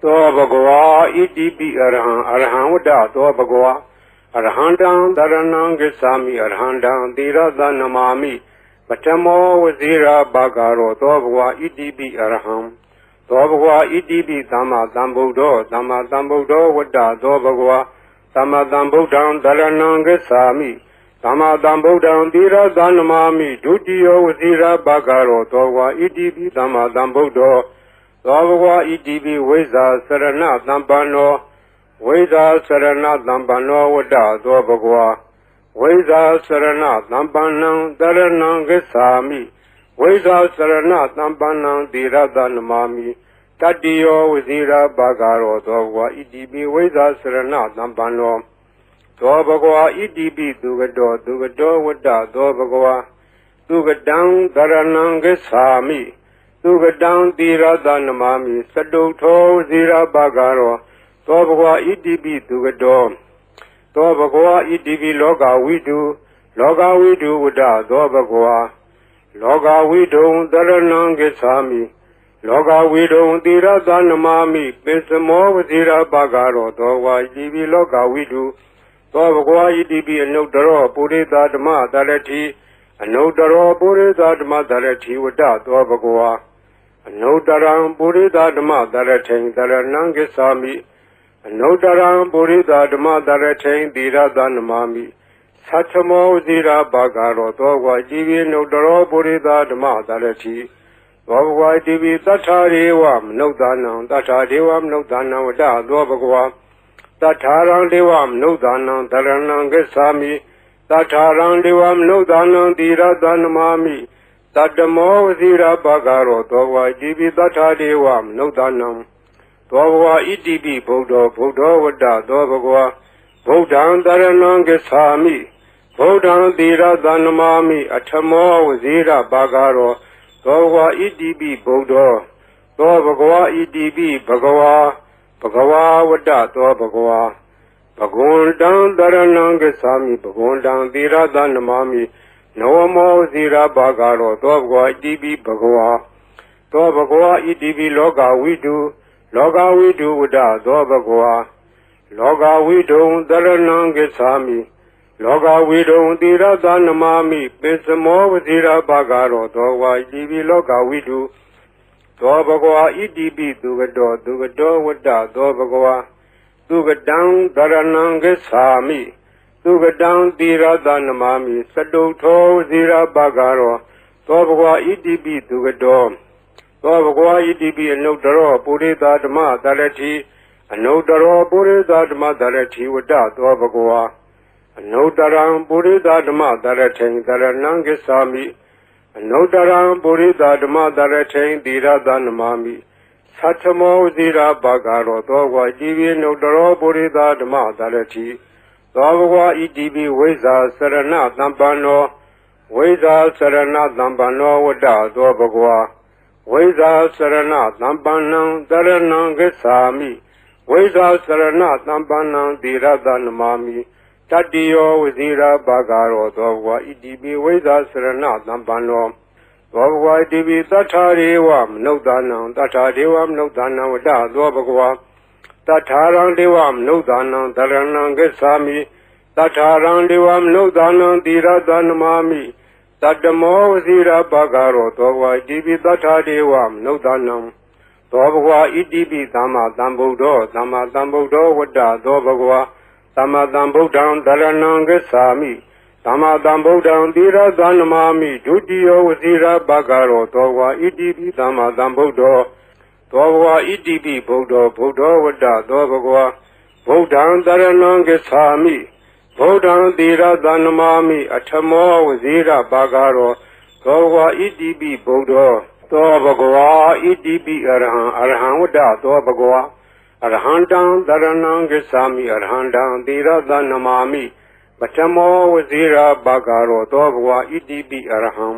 သောဘဂဝါဣတိပိအရဟံအရဟံဝတ္တသောဘဂဝါအရဟံတံတရဏံဂစ္ဆာမိအရဟံတံသီရသနမာမိပထမောဝဇိရာဘာဂရောသောဘဂဝါဣတိပိအရဟံသောဘဂဝါဣတိပိသမ္မာသမ္ဗုဒ္ဓောသမ္မာသမ္ဗုဒ္ဓောဝတ္တသောဘဂဝါသမ္မာသမ္ဗုဒ္ဓံတရဏံဂစ္ဆာမိသမ္မာသမ္ဗုဒ္ဓံသီရသနမာမိဒုတိယောဝဇိရာဘာဂရောသောဘဂဝါဣတိပိသမ္မာသမ္ဗုဒ္ဓောသောဘဂဝါဣတိပိဝိဇ္ဇာစရဏသမ္ပန္နောဝိဇ္ဇာစရဏသမ္ပန္နောဝတ္တသောဘဂဝါဝိဇ္ဇာစရဏသမ္ပန္နံတရဏံဂစ္ဆာမိဝိဇ္ဇာစရဏသမ္ပန္နံသီရသနမာမိတတ္တိယောဝဇိရာဘာဂရောသောဘဂဝါဣတိပိဝိဇ္ဇာစရဏသမ္ပန္နောသောဘဂဝါဣတိပိသူကတောဝတ္တသောဘဂဝါသူကတံတရဏံဂစ္ဆာမိသူကတံသီရသနမာမိစတုထောဝဇိရာဘာဂရောသောဘဂဝါဣတိပိသူကတောသောဘဂဝါဣတိပိလောကဝိတုဝတ္တသောဘဂဝါလောကဝိတုံတရဏံဂစ္ဆာမိလောကဝိတုံသီရသနမာမိပိစမောဝဇိရာဘာဂရောသောဘဂဝါဣတိပိလောကဝိတုသောဘဂဝါဣတိပိအနုတ္တရောပုရိသဓမ္မတရတိအနုတ္တရောပုရိသဓမ္မတရတိဝတ္တသောဘဂဝါအနုတ္တရံပုရိသဓမ္မတရထိန်တရဏံဂစ္ဆာမိအနုတ္တရံပုရိသဓမ္မတရထိန်သီရသနမာမိသတ္ထမောဝဇိရာဘာဂရောသောဘဂဝါဣတိပိအနုတ္တရောပုရိသဓမ္မတရတိသောဘဂဝါဣတိပိသတ္ထာရေဝမနုဿာနံသတ္ထာဒေဝမနုဿာနံဝတ္တသောဘဂဝါသတ္ထာရံဒေဝမနုဿာနံတရဏံဂစ္ဆာမိသတ္ထာရံဒေဝမနုဿာနံသီရသနမာမိတတ္တမောဝဇိရာဘာဂရောသောဘဂဝါဣတိပိသတ္ထာဒေဝမနုဿာနံသောဘဂဝါဣတိပိဗုဒ္ဓောဝတ္တသောဘဂဝါဗုဒ္ဓံတရဏံဂစ္ဆာမိဗုဒ္ဓံသီရသနမာမိအထမောဝဇိရာဘာဂရောသောဘဂဝါဣတိပိဗုဒ္ဓောသောဘဂဝါဣတိပိဘဂဝါဝတ္တသောဘဂဝါဘဂဝန္တံတရဏံဂစ္ဆာမိဘဂဝန္တံသီရသနမာမိနဝမောဇိရာဘာဂရောသောဘဂဝါဣတိပိဘဂဝါသောဘဂဝါဣတိပိလောကဝိတုဝတ္တသောဘဂဝါလောကဝိတုံတရဏံဂစ္ဆာမိလောကဝိတုံသီရသနမာမိပိစမောဝဇိရာဘာဂရောသောဘဂဝါဣတိပိလောကဝိတုသောဘဂဝါဣတိပိသူကတောဝတ္တသောဘဂဝါသူကတံတရဏံဂစ္ဆာမိသူကတံသီရသနမာမိစတုထောဝဇိရာဘာဂရောသောဘဂဝါဣတိပိသူကတောသောဘဂဝါဣတိပိအနုတ္တရောပုရိသဓမ္မတရတိအနုတ္တရောပုရိသဓမ္မတရတိဝတ္တသောဘဂဝါအနုတ္တရံပုရိသဓမ္မတရထိန်တရဏံဂစ္ဆာမိအနုတ္တရံပုရိသဓမ္မတရထိန်သီရသနမာမိသတ္ထမောဝဇိရာဘာဂရောသောဘဂဝါဣတိပိအနုတ္တရောပုရိသဓမ္မတရတိသောဘဂဝါဣတိပိဝိဇ္ဇာစရဏသမ္ပန္နောဝိဇ္ဇာစရဏသမ္ပန္နောဝတ္တသောဘဂဝါဝိဇ္ဇာစရဏသမ္ပန္နံတရဏံဂစ္ဆာမိဝိဇ္ဇာစရဏသမ္ပန္နံသီရသနမာမိတတ္တိယောဝဇိရာဘာဂရောသောဘဂဝါဣတိပိဝိဇ္ဇာစရဏသမ္ပန္နောသောဘဂဝါဣတိပိသတ္ထာရေဝမနုဿာနံသတ္ထာဒေဝမနုဿာနံဝတ္တသောဘဂဝါတထာရံဒေဝမနုဿာနံတရဏံဂစ္ဆာမိတထာရံဒေဝမနုဿာနံသီရသနမာမိတတ္တမောဝဇိရာဘာဂရောသောဘဂဝါဣတိပိတထာဒေဝမနုဿာနံသောဘဂဝါဣတိပိသမ္မာသမ္ဗုဒ္ဓောဝတ္တသောဘဂဝါသမ္မာသမ္ဗုဒ္ဓံတရဏံဂစ္ဆာမိသမ္မာသမ္ဗုဒ္ဓံသီရသနမာမိဒုတိယောဝဇိရာဘာဂရောသောဘဂဝါဣတိပိသမ္မာသမ္ဗုဒ္ဓောသောဘဂဝါဣတိပိဗုဒ္ဓောဝတ္တသောဘဂဝါဗုဒ္ဓံတရဏံဂစ္ဆာမိဗုဒ္ဓံသီရသနမာမိအထမောဝဇိရာဘာဂရောသောဘဂဝါဣတိပိဗုဒ္ဓောသောဘဂဝါဣတိပိအရဟံဝတ္တသောဘဂဝါအရဟံတံတရဏံဂစ္ဆာမိအရဟံတံသီရသနမာမိပထမောဝဇိရာဘာဂရောသောဘဂဝါဣတိပိအရဟံ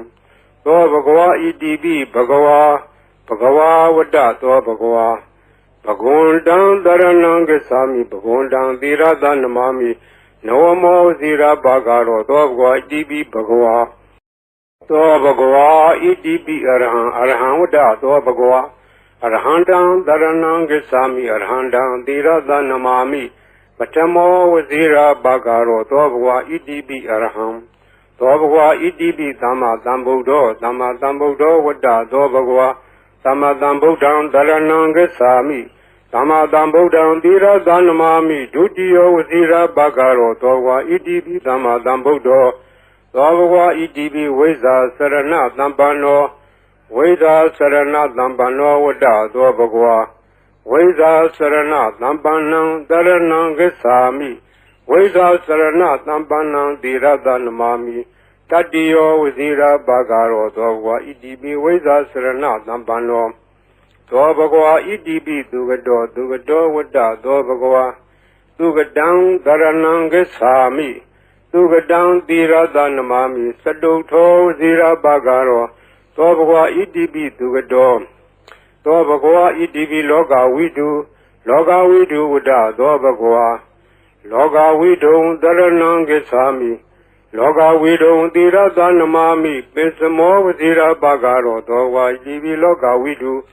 သောဘဂဝါဣတိပိဘဂဝါဝတ္တသောဘဂဝါဘဂဝန္တံတရဏံဂစ္ဆာမိဘဂဝန္တံသီရသနမာမိနဝမောဝဇိရာဘာဂရောသောဘဂဝါဣတိပိဘဂဝါသောဘဂဝါဣတိပိအရဟံဝတ္တသောဘဂဝါ Arhandam Dharanam Gacchami Arhandam Tirada Namami Patamo Vazira Bhagaro Dobhva Idibi Arham Dobhva Idibi Dhamma Dhambuddho Dhamma Dhambuddho Vada Dobhva Dhamma Dhambuddham Dharanam Gacchami Dhamma Dhambuddham Tirada Namami Dutiyo Vazira Bhagaro Dobhva Idibi Dhamma Dhambuddho Dobhva Idibi Veza Sarana Dhampano Veda Sarana Dhampano Vada Dobhva Veda Sarana Dhampanam Dharanam Gacchami Veda Sarana Dhampanam Tirada Namami Tatiyo Vazira Bhagaro Dobhva Idibi Veda Sarana Dhampano Dobhva Idibi Dugado Dugado Vada Dobhva Dugadam Dharanam Gacchami Dugadam Tirada Namami Sadutho Vazira Bhagaro Dobhva Idibi Dugado Dobhva Idibi Loka Vidu Vada Dobhva Loka Vidu Dharanam Gacchami Loka Vidu Tirada Namami Pisamo Vazira Bhagaro Dobhva Idibi Loka Vidu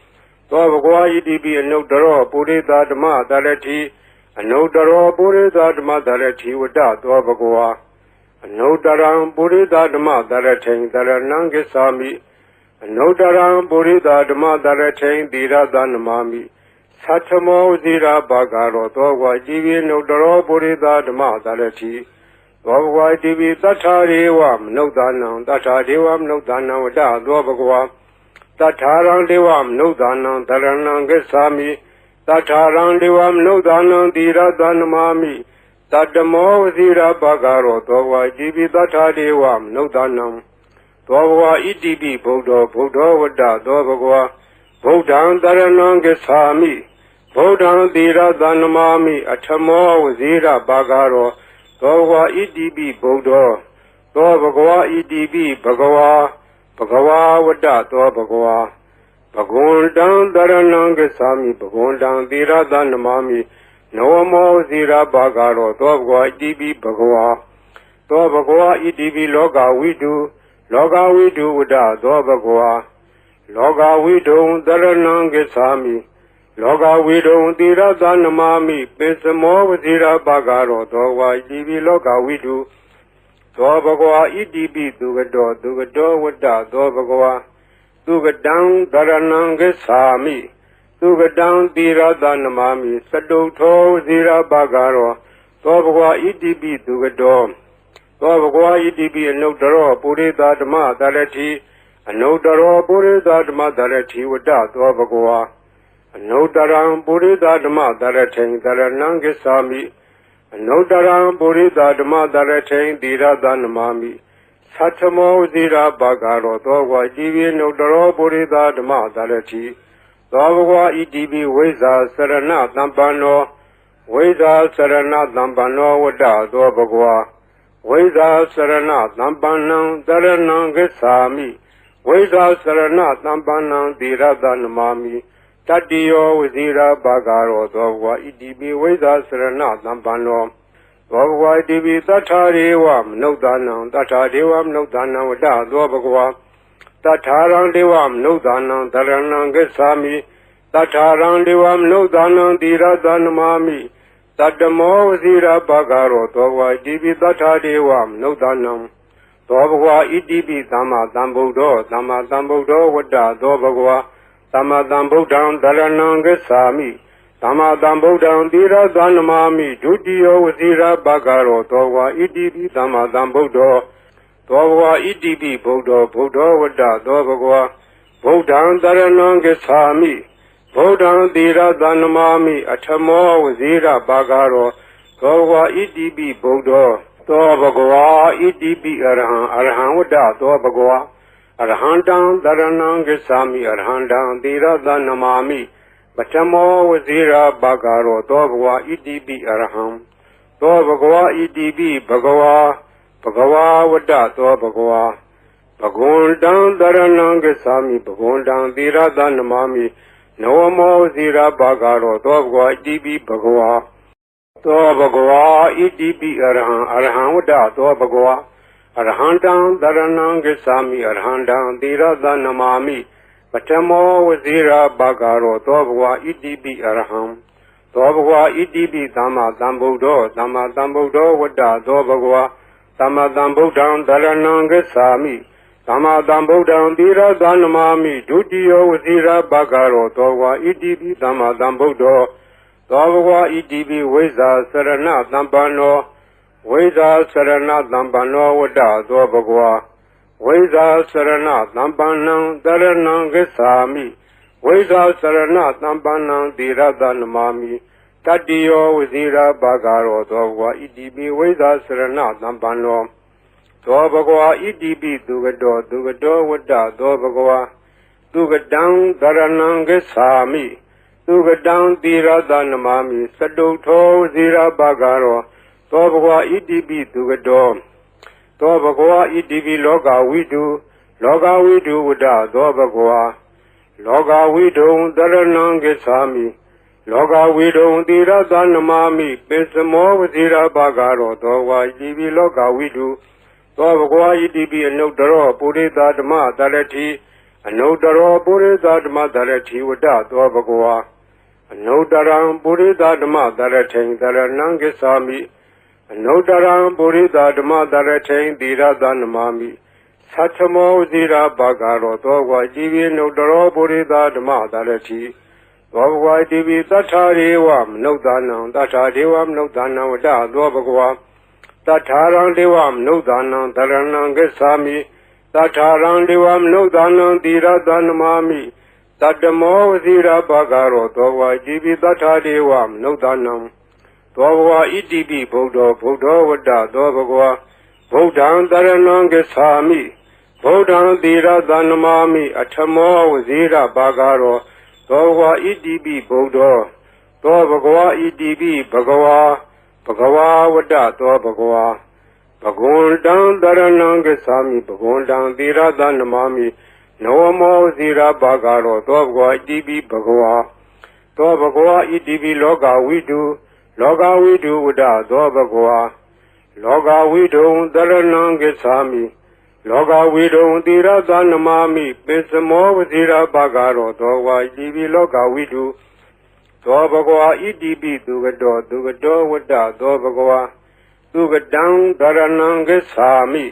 Dobhva Idibi Anudaro Purita Dhamma Dharati Anudaro Purita Dhamma Dharati Vada Dobhva Anudaram Purita Dhamma Dharati Dharanam Gacchami Anudaram Purita Dhamma Dharati Tirada Namami Satamo Vazira Bhagaro Dobhva Idibi Anudaro Purita Dhamma Dharati Dobhva Idibi Tatharivam Nudanam Tathadevam Nudanam Vada Dobhva Tatharam Devam Nudanam Dharanam Gacchami Tatharam Devam Nudanam Tirada Namami Tatamo Vazira Bhagaro Dobhva Idibi Tathadevam Nudanam Dobhva Idibi Buddha Vada Dobhva Buddham Dharanam Gacchami Buddham Tirada Namami Atamo Vazira Bhagaro Dobhva Idibi Buddha Dobhva Idibi Bhagava Vada Dobhva Bhagundam Dharanam Gacchami Bhagundam Tirada Namami Navamo Vazira Bhagaro Dobhva Idibi Bhagava Dobhva Idibi Loka Vidu Vada Dobhva Loka Vidu Dharanam Gacchami Loka Vidu Tirada Namami Pisamo Vazira Bhagaro Dobhva Idibi Loka Vidu Dobhva Idibi Dugado Vada Dobhva Dugadam Dharanam Gacchami Dugadam Tirada Namami Sadutho Vazira Bhagaro Dobhva Idibi Dugado Dobhva Idibi Anudaro Purita Dhamma Dharati Anudaro Purita Dhamma Dharati Vada Dobhva Anudaram Purita Dhamma Dharati Dharanam Gacchami Anudaram Purita Dhamma Dharati Tirada Namami Satamo Vazira Bhagaro Dobhva Idibi Anudaro Purita Dhamma Dharati Dobhva Idibi Veza Sarana Dhampano Veda Sarana Dhampano Vada Dobhva Veda Sarana Dhampanam Dharanam Gacchami Veda Sarana Dhampanam Tirada Namami Tatiyo Vazira Bhagaro Dobhva Idibi Veda Sarana Dhampano Dobhva Idibi Tathadevam Nudanam Vada Dobhva Tatharam Devam Nudanam Dharanam Gacchami Tatharam Devam Nudanam Tirada Namami Tatamo Vazira Bhagaro Dobhva Idibi Tathadevam Nudanam Dobhva Idibi Dhamma Dhambuddho Vada Dobhva Dhamma Dhambuddham Dharanam Gacchami Dhamma Dhambuddham Tirada Namami Dutiyo Vazira Bhagaro Dobhva Idibi Dhamma Dhambuddho Dobhva Idibi Buddha Vada Dobhva Buddham Dharanam Gacchami Buddham Tirada Namami Atamo Vazira Bhagaro Dobhva Idibi Buddha Dobhva Idibi Arham Vada Dobhva Arhandam Dharanam Gacchami Arhandam Tirada Namami Patamo Vazira Bhagaro Dobhva Idibi Arham Dobhva Idibi Bhagava Vada Dobhva Bhagundam Dharanam Gacchami Bhagundam Tirada Namami Navamo Vazira Bhagaro Dobhva Idibi Bhagava Dobhva Idibi Arham Vada Dobhva Arhandam Dharanam Gacchami Arhandam Tirada Namami ပထမောဝဇိရာဘာဂရောသောဘဂဝါဣတိပိအရဟံသောဘဂဝါဣတိပိသမ္မာသမ္ဗုဒ္ဓောသမ္မာသမ္ဗုဒ္ဓောဝတ္တသောဘဂဝါသမ္မာသမ္ဗုဒ္ဓံတရဏံဂစ္ဆာမိသမ္မာသမ္ဗုဒ္ဓံသီရသနမာမိဒုတိယောဝဇိရာဘာဂရောသောဘဂဝါဣတိပိသမ္မာသမ္ဗုဒ္ဓောသောဘဂဝါဣတိပိဝိဇ္ဇာစရဏသမ္ပန္နောဝိဇ္ဇာစရဏသမ္ပန္နောဝတ္တသောဘဂဝါဝိဇ္ဇာစရဏသမ္ပန္နံတရဏံဂစ္ဆာမိဝိဇ္ဇာစရဏသမ္ပန္နံသီရသနမာမိတတ္တိယောဝဇိရာဘာဂရောသောဘဂဝါဣတိပိဝိဇ္ဇာစရဏသမ္ပန္နောသောဘဂဝါဣတိပိသူကတောဝတ္တသောဘဂဝါသူကတံတရဏံဂစ္ဆာမိသူကတံသီရသနမာမိစတုထောဝဇိရာဘာဂရောသောဘဂဝါဣတိပိသူကတောသောဘဂဝါဣတိပိလောကဝိတုဝတ္တသောဘဂဝါလောကဝိတုံတရဏံဂစ္ဆာမိလောကဝိတုံသီရသနမာမိပိစမောဝဇိရာဘာဂရောသောဘဂဝါဣတိပိလောကဝိတုသောဘဂဝါဣတိပိအနုတ္တရောပုရိသဓမ္မတရတိအနုတ္တရောပုရိသဓမ္မတရတိဝတ္တသောဘဂဝါအနုတ္တရံပုရိသဓမ္မတရထိန်တရဏံဂစ္ဆာမိအနုတ္တရံပုရိသဓမ္မတရထိန်သီရသနမာမိသတ္ထမောဇိရာဘာဂရောသောဘဂဝါဣတိပိအနုတ္တရောပုရိသဓမ္မတရတိသောဘဂဝါဣတိပိသတ္ထာရေဝမနုဿာနံသတ္ထာဒေဝမနုဿာနံဝတ္တသောဘဂဝါတထာရံဒေဝမနုဿာနံတရဏံဂစ္ဆာမိတထာရံဒေဝမနုဿာနံသီရသနမာမိတတ္တမောဝဇိရာဘာဂရောသောဘဂဝါဣတိပိတထာဒေဝမနုဿာနံသောဘဂဝါဣတိပိဗုဒ္ဓောဝတ္တသောဘဂဝါဗုဒ္ဓံတရဏံဂစ္ဆာမိဗုဒ္ဓံသီရသနမာမိအထမောဝဇိရာဘာဂရောသောဘဂဝါဣတိပိဗုဒ္ဓောသောဘဂဝါဣတိပိဘဂဝါဝတ္တသောဘဂဝါဘဂဝန္တံတရဏံဂစ္ဆာမိဘဂဝန္တံသီရသနမာမိနဝမောဇိရာဘာဂရောသောဘဂဝါဣတိပိဘဂဝါသောဘဂဝါဣတိပိလောကဝိတုဝတ္တသောဘဂဝါလောကဝိတုံတရဏံဂစ္ဆာမိလောကဝိတုံသီရသနမာမိပိစမောဝဇိရာဘာဂရောသောဘဂဝါဣတိပိလောကဝိတုသောဘဂဝါဣတိပိသူကတောဝတ္တသောဘဂဝါသူကတံတရဏံဂစ္ဆာမိ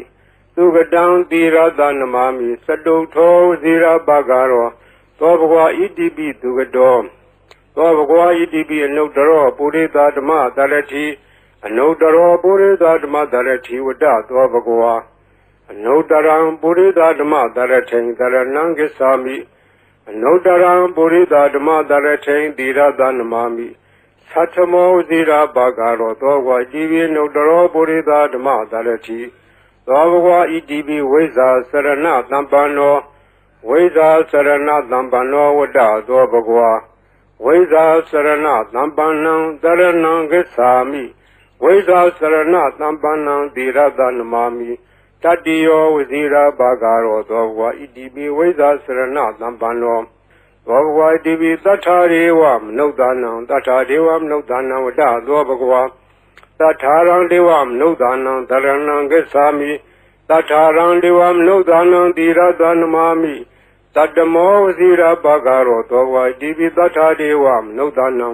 သူကတံသီရသနမာမိစတုထောဝဇိရာဘာဂရောသောဘဂဝါဣတိပိသူကတောသောဘဂဝါဣတိပိအနုတ္တရောပုရိသဓမ္မတရတိအနုတ္တရောပုရိသဓမ္မတရတိဝတ္တသောဘဂဝါအနုတ္တရံပုရိသဓမ္မတရထိန်တရဏံဂစ္ဆာမိအနုတ္တရံပုရိသဓမ္မတရထိန်သီရသနမာမိသတ္ထမောဇိရာဘာဂရောသောဘဂဝါဣတိပိအနုတ္တရောပုရိသဓမ္မတရတိသောဘဂဝါဣတိပိဝိဇ္ဇာစရဏသမ္ပန္နောဝိဇ္ဇာစရဏသမ္ပန္နောဝတ္တသောဘဂဝါဝိဇ္ဇာစရဏသမ္ပန္နံတရဏံဂစ္ဆာမိဝိဇ္ဇာစရဏသမ္ပန္နံသီရသနမာမိတတ္တိယောဝဇိရာဘာဂရောသောဘဂဝါဣတိပိဝိဇ္ဇာစရဏသမ္ပန္နောသောဘဂဝါဣတိပိသတ္ထာရေဝမနုဿာနံသတ္ထာဒေဝမနုဿာနံဝတ္တသောဘဂဝါတထာရံဒေဝမနုဿာနံတရဏံဂစ္ဆာမိတထာရံဒေဝမနုဿာနံသီရသနမာမိတတ္တမောဝဇိရာဘာဂရောသောဘဂဝါဣတိပိသတ္ထာဒေဝမနုဿာနံ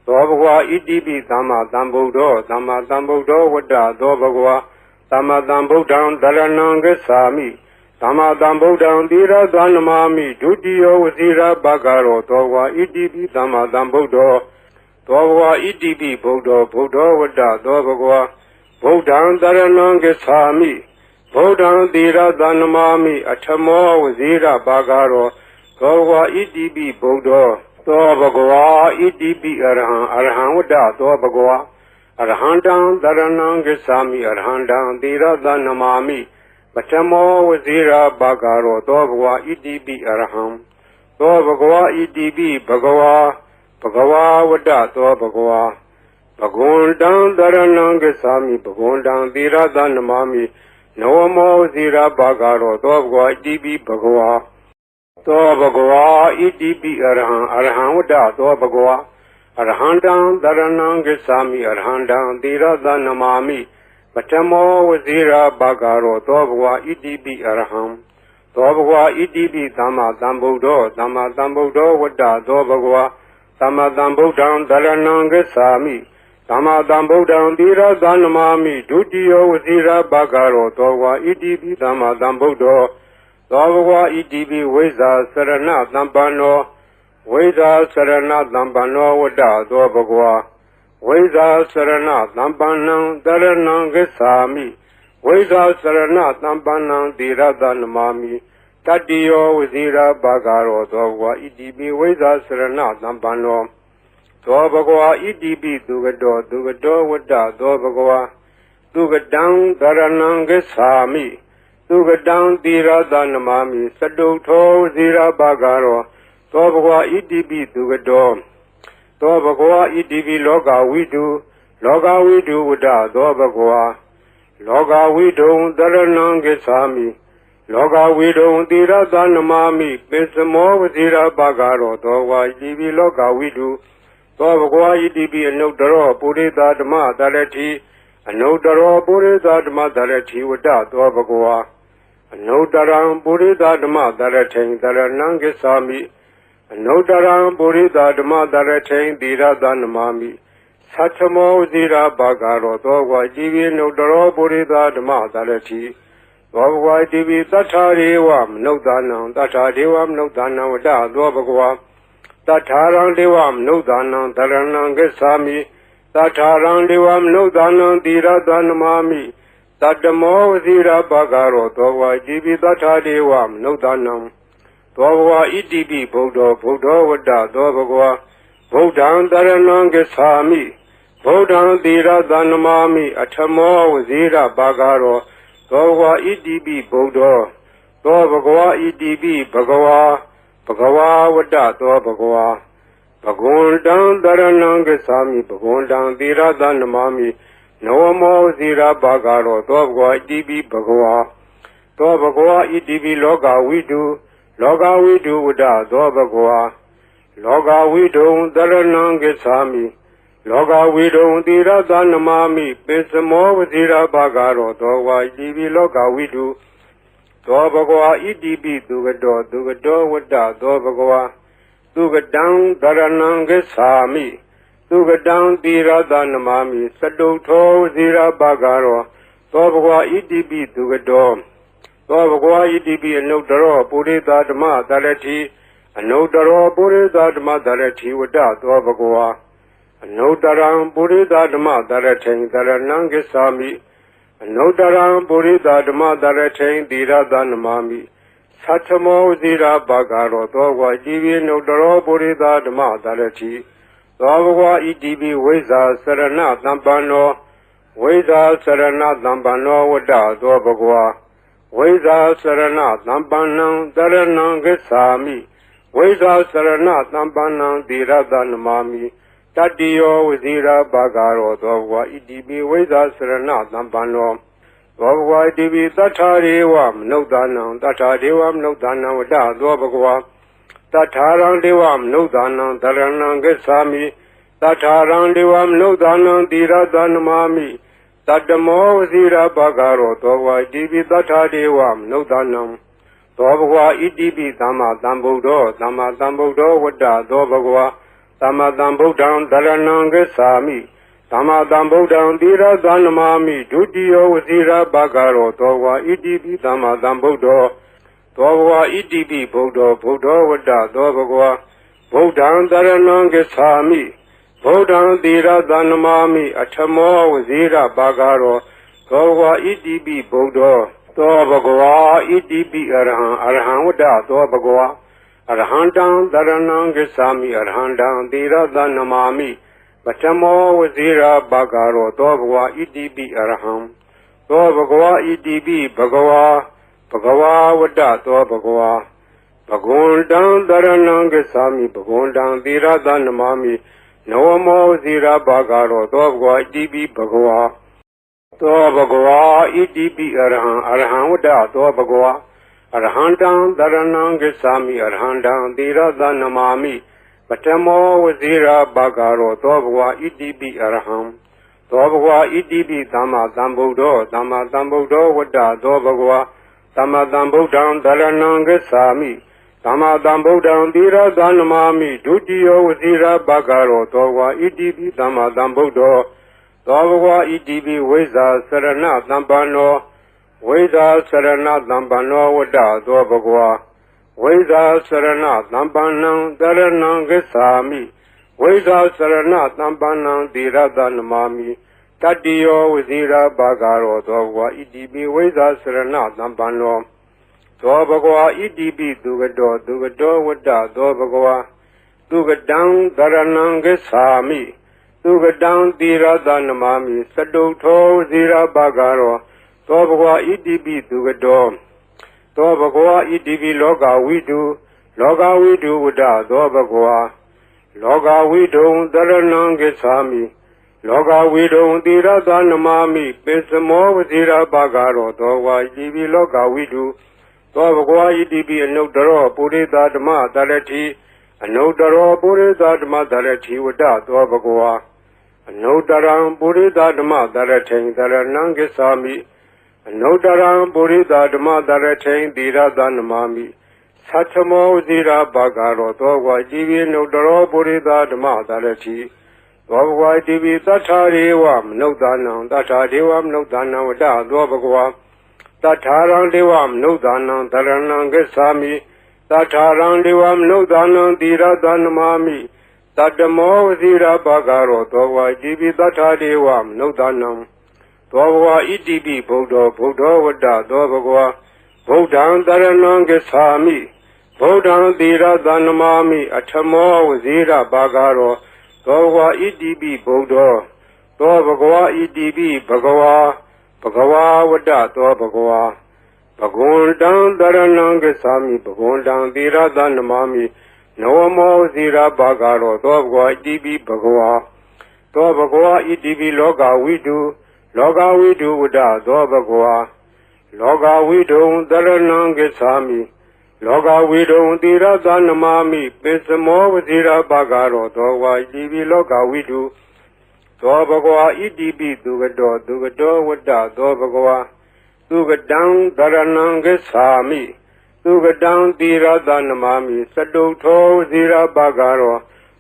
သောဘဂဝါဣတိပိသမ္မာသမ္ဗုဒ္ဓောဝတ္တသောဘဂဝါသမ္မာသမ္ဗုဒ္ဓံတရဏံဂစ္ဆာမိသမ္မာသမ္ဗုဒ္ဓံသီရသနမာမိဒုတိယောဝဇိရာဘာဂရောသောဘဂဝါဣတိပိသမ္မာသမ္ဗုဒ္ဓောသောဘဂဝါဣတိပိဗုဒ္ဓောဝတ္တသောဘဂဝါဗုဒ္ဓံတရဏံဂစ္ဆာမိဗုဒ္ဓံသီရသနမာမိအထမောဝဇိရာဘာဂရောသောဘဂဝါဣတိပိဗုဒ္ဓောသောဘဂဝါဣတိပိအရဟံဝတ္တသောဘဂဝါအရဟံတံတရဏံဂစ္ဆာမိအရဟံတံသီရသနမာမိပထမောဝဇိရာဘာဂရောသောဘဂဝါဣတိပိအရဟံသောဘဂဝါဣတိပိဘဂဝါဝတ္တသောဘဂဝါဘဂဝန္တံတရဏံဂစ္ဆာမိဘဂဝန္တံသီရသနမာမိနဝမောဇိရာဘာဂရောသောဘဂဝါဣတိပိဘဂဝါသောဘဂဝါဣတိပိအရဟံဝတ္တသောဘဂဝါအရဟံတံတရဏံဂစ္ဆာမိအရဟံတံသီရသနမာမိပထမောဝဇိရာဘာဂရောသောဘဂဝါဣတိပိအရဟံ သောဘဂဝါဣတိပိသမ္မာသမ္ဗုဒ္ဓောသမ္မာသမ္ဗုဒ္ဓောဝတ္တသောဘဂဝါသမ္မာသမ္ဗုဒ္ဓံတရဏံဂစ္ဆာမိသမ္မာသမ္ဗုဒ္ဓံသီရသနမာမိဒုတိယောဝစီရဘဂရောသောဘဂဝါဣတိပိသမ္မာသမ္ဗုဒ္ဓောသောဘဂဝါဣတိပိဝိဇ္ဇာစရဏသမ္ပန္နောဝိဇ္ဇာစရဏသမ္ပန္နောဝတ္တသောဘဂဝါဝိဇ္ဇာစရဏသမ္ပန္နံတရဏံဂစ္ဆာမိဝိဇ္ဇာစရဏသမ္ပန္နံသီရသနမာမိတတ္တိယောဝစီရဘဂရောသောဘဂဝါဣတိပိဝိဇ္ဇာစရဏသမ္ပန္နောသောဘဂဝါဣတိပိသူကတောဝတ္တသောဘဂဝါသူကတံတရဏံဂစ္ဆာမိသူကတံသီရသနမာမိစတုထောဝစီရဘဂရောသောဘဂဝါဣတိပိသူကတောသောဘဂဝါဣတိပိလောကဝိတုဝတ္တသောဘဂဝါလောကဝိတုံတရဏံဂစ္ဆာမိလောကဝိတုံသီရသနမာမိပိစမောဝစီရဘဂရောသောဘဂဝါဣတိပိလောကဝိတုသောဘဂဝါဣတိပိအနုတ္တရောပုရိသဓမ္မတရတိအနုတ္တရောပုရိသဓမ္မတရတိဝတ္တသောဘဂဝါအနုတ္တရံပုရိသဓမ္မတရထိန်တရဏံဂစ္ဆာမိအနုတ္တရံပုရိသဓမ္မတရထိန်သီရသနမာမိသတ္ထမောဇိရာဘဂရောသောဘဂဝါဣတိပိအနုတ္တရောပုရိသဓမ္မတရတိသောဘဂဝါဣတိပိသတ္ထာရေဝမနုဿာနံသတ္ထာဒေဝမနုဿာနံဝတ္တသောဘဂဝါတထာရံဒေဝမနုဿာနံတရဏံဂစ္ဆာမိတထာရံဒေဝမနုဿာနံသီရသနမာမိတတ္တမောဝစီရဘဂရောသောဘဂဝါဣတိပိတထာဒေဝမနုဿာနံသောဘဂဝါဣတိပိဗုဒ္ဓောဝတ္တသောဘဂဝါဗုဒ္ဓံတရဏံဂစ္ဆာမိဗုဒ္ဓံသီရသနမာမိအထမောဝစီရဘဂရောသောဘဂဝါဣတိပိဗုဒ္ဓောသောဘဂဝါဣတိပိဘဂဝါဝတ္တသောဘဂဝါဘဂဝန္တံတရဏံဂစ္ဆာမိဘဂဝန္တံသီရသနမာမိနဝမောဇိရဘဂရောသောဘဂဝါဣတိပိဘဂဝါသောဘဂဝါဣတိပိလောကဝိတုဝတ္တသောဘဂဝါလောကဝိတုံတရဏံဂစ္ဆာမိလောကဝိတုံသီရသနမာမိပိစမောဝဇိရဘဂရောသောဘဂဝါဣတိပိလောကဝိတုသောဘဂဝါဣတိပိသူကတောဝတ္တသောဘဂဝါသူကတံတရဏံဂစ္ဆာမိသူကတံသီရသနမာမိစတုထောဝစီရဘဂရောသောဘဂဝါဣတိပိသူကတောသောဘဂဝါဣတိပိအနုတ္တရောပုရိသဓမ္မတရတိအနုတ္တရောပုရိသဓမ္မတရတိဝတ္တသောဘဂဝါအနုတ္တရံပုရိသဓမ္မတရထိန်တရဏံဂစ္ဆာမိအနုတ္တရံပုရိသဓမ္မတရထိန်သီရသနမာမိသတ္ထမောဇိရာဘဂရောသောဘဂဝါဣတိပိအနုတ္တရောပုရိသဓမ္မတရတိသောဘဂဝါဣတိပိဝိဇ္ဇာစရဏသမ္ပန္နောဝိဇ္ဇာစရဏသမ္ပန္နောဝတ္တသောဘဂဝါဝိဇ္ဇာစရဏသမ္ပန္နံတရဏံဂစ္ဆာမိဝိဇ္ဇာစရဏသမ္ပန္နံသီရသနမာမိတတ္တိယောဝစီရဘဂရောသောဘဂဝါဣတိပိဝိဇ္ဇာစရဏသမ္ပန္နောသောဘဂဝါဣတိပိသတ္ထာရေဝမနုဿာနံသတ္ထာဒေဝမနုဿာနံဝတ္တသောဘဂဝါတထာရံဒေဝမနုဿာနံတရဏံဂစ္ဆာမိတထာရံဒေဝမနုဿာနံသီရသနမာမိတတ္တမောဝစီရဘဂရောသောဘဂဝါဣတိပိသတ္ထာဒေဝမနုဿာနံသောဘဂဝါဣတိပိသမ္မာသမ္ဗုဒ္ဓောဝတ္တသောဘဂဝါသမ္မာသမ္ဗုဒ္ဓံတရဏံဂစ္ဆာမိသမ္မာသမ္ဗုဒ္ဓံသီရသနမာမိဒုတိယောဝစီရဘဂရောသောဘဂဝါဣတိပိသမ္မာသမ္ဗုဒ္ဓောသောဘဂဝါဣတိပိဗုဒ္ဓောဝတ္တသောဘဂဝါဗုဒ္ဓံတရဏံဂစ္ဆာမိဗုဒ္ဓံသီရသနမာမိအထမောဝစီရဘဂရောသောဘဂဝါဣတိပိဗုဒ္ဓောသောဘဂဝါဣတိပိအရဟံဝတ္တသောဘဂဝါအရဟံတံတရဏံဂစ္ဆာမိအရဟံတံသီရသနမာမိပထမောဝစီရဘဂရောသောဘဂဝါဣတိပိအရဟံသောဘဂဝါဣတိပိဘဂဝါဝတ္တသောဘဂဝါဘဂဝန္တံတရဏံဂစ္ဆာမိဘဂဝန္တံသီရသနမာမိနဝမောဝစီရဘဂရောသောဘဂဝါဣတိပိဘဂဝါသောဘဂဝါဣတိပိအရဟံဝတ္တသောဘဂဝါအရဟံတံတရဏံဂစ္ဆာမိအရဟံတံသီရသနမာမိပထမောဝစီရဘဂရောသောဘဂဝါဣတိပိအရဟံသောဘဂဝါဣတိပိသမ္မာသမ္ဗုဒ္ဓောဝတ္တသောဘဂဝါ သမ္မာသမ္ဗုဒ္ဓံသရဏံဂစ္ဆာမိသမ္မာသမ္ဗုဒ္ဓံသီရသနမာမိဒုတိယဝစီရဘဂရောသောဝါဣတိပိသမ္မာသမ္ဗုဒ္ဓောသောဘဂဝါဣတိပိဝိဇ္ဇာစရဏသမ္ပန္နောဝိဇ္ဇာစရဏသမ္ပန္နောဝတ္တသောဘဂဝါဝိဇ္ဇာစရဏသမ္ပန္နံသရဏံဂစ္ဆာမိဝိဇ္ဇာစရဏသမ္ပန္နံသီရသနမာမိတတ္တိယောဝစီရဘဂရောသောဘဂဝါဣတိပိဝိဇ္ဇာစရဏသမ္ပန္နောသောဘဂဝါဣတိပိသူကတောဝတ္တသောဘဂဝါသူကတံသရဏံဂစ္ဆာမိသူကတံသီရသနမာမိစတုထောဝစီရဘဂရောသောဘဂဝါဣတိပိသူကတောသောဘဂဝါဣတိပိလောကဝိတုဝတ္တသောဘဂဝါလောကဝိတုံသရဏံဂစ္ဆာမိလောကဝိတုံသီရသနမာမိပိစမောဝစီရဘဂရောသောဝါဣတိပိလောကဝိတုသောဘဂဝါဣတိပိအနုတ္တရောပုရိသဓမ္မသရတိအနုတ္တရောပုရိသဓမ္မသရတိဝတ္တသောဘဂဝါအနုတ္တရံပုရိသဓမ္မသရထိန်သရဏံဂစ္ဆာမိအနုတ္တရံပုရိသဓမ္မသရထိန်သီရသနမာမိသတ္ထမောဝစီရဘဂရောသောဝါဣတိပိအနုတ္တရောပုရိသဓမ္မသရတိသောဘဂဝါဣတိပိသတ္ထာရေဝမနုဿာနံသတ္ထာဒေဝမနုဿာနံဝတ္တသောဘဂဝါတထာရံဒေဝမနုဿာနံသရဏံဂစ္ဆာမိတထာရံဒေဝမနုဿာနံသီရသနမာမိတတ္တမောဝစီရဘဂရောသောဝါဣတိပိတထာဒေဝမနုဿာနံသောဘဂဝါဣတိပိဗုဒ္ဓောဝတ္တသောဘဂဝါဗုဒ္ဓံသရဏံဂစ္ဆာမိဗုဒ္ဓံသီရသနမာမိအထမောဝစီရဘဂရောသောဘဂဝါဣတိပိဗုဒ္ဓောသောဘဂဝါဣတိပိဘဂဝါဘဂဝါဝတ္တသောဘဂဝါဘဂဝန္တံသရဏံဂစ္ဆာမိဘဂဝန္တံသီရသနမာမိနဝမောဇိရဘဂရောသောဘဂဝါဣတိပိဘဂဝါသောဘဂဝါဣတိပိလောကဝိတုဝတ္တသောဘဂဝါလောကဝိတုံသရဏံဂစ္ဆာမိလောကဝိတုံသီရသနမာမိပိစမောဝဇိရဘဂရောသောဘဂဝါဣတိပိလောကဝိတုသောဘဂဝါဣတိပိသူကတောဝတ္တသောဘဂဝါသူကတံသရဏံဂစ္ဆာမိသူကတံသီရသနမာမိစတုထောဝစီရဘဂရော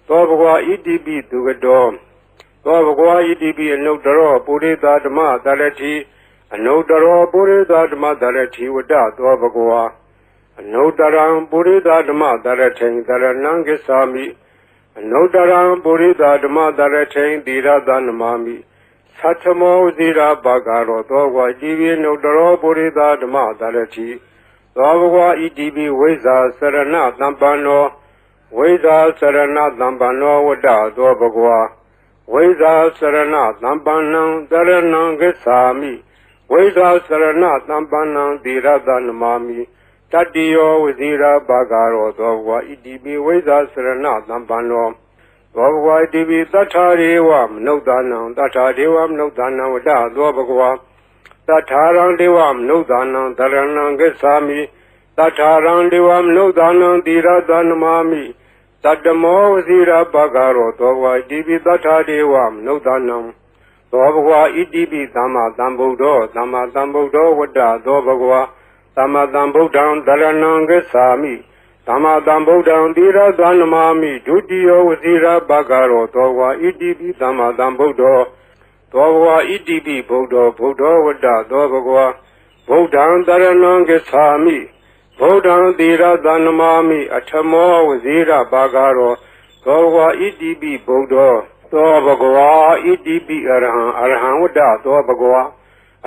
သောဘဂဝါဣတိပိသူကတောသောဘဂဝါဣတိပိအနုတ္တရောပုရိသဓမ္မသရတိအနုတ္တရောပုရိသဓမ္မသရတိဝတ္တသောဘဂဝါအနုတ္တရံပုရိသဓမ္မသရထိန်သရဏံဂစ္ဆာမိအနုတ္တရံပုရိသဓမ္မသရထိန်သီရသနမာမိသတ္ထမောဝစီရဘဂရောသောဝါဣတိပိအနုတ္တရောပုရိသဓမ္မသရတိသောဘဂဝါဣတိပိဝိဇ္ဇာစရဏသမ္ပန္နောဝိဇ္ဇာစရဏသမ္ပန္နောဝတ္တသောဘဂဝါဝိဇ္ဇာစရဏသမ္ပန္နံသရဏံဂစ္ဆာမိဝိဇ္ဇာစရဏသမ္ပန္နံသီရသနမာမိတတ္တိယောဝစီရဘဂရောသောဘဂဝါဣတိပိဝိဇ္ဇာစရဏသမ္ပန္နောသောဘဂဝါဣတိပိသတ္ထာရေဝမနုဿာနံသတ္ထာဒေဝမနုဿာနံဝတ္တသောဘဂဝါတထာရံဒေဝမနုဿာနံသရဏံဂစ္ဆာမိတထာရံဒေဝမနုဿာနံသီရသနမာမိတတ္တမောဝစီရဘဂရောသောဘဂဝါဣတိပိတထာဒေဝမနုဿာနံသောဘဂဝါဣတိပိသမ္မာသမ္ဗုဒ္ဓောဝတ္တသောဘဂဝါသမ္မာသမ္ဗုဒ္ဓံသရဏံဂစ္ဆာမိသမ္မာသမ္ဗုဒ္ဓံသီရသနမာမိဒုတိယဝစီရဘဂရောသောဘဂဝါဣတိပိသမ္မာသမ္ဗုဒ္ဓောသောဘဂဝါဣတိပိဗုဒ္ဓောဝတ္တသောဘဂဝါဗုဒ္ဓံသရဏံဂစ္ဆာမိဗုဒ္ဓံသီရသနမာမိအထမောဝစီရဘဂရောသောဘဂဝါဣတိပိဗုဒ္ဓောသောဘဂဝါဣတိပိအရဟံဝတ္တသောဘဂဝါ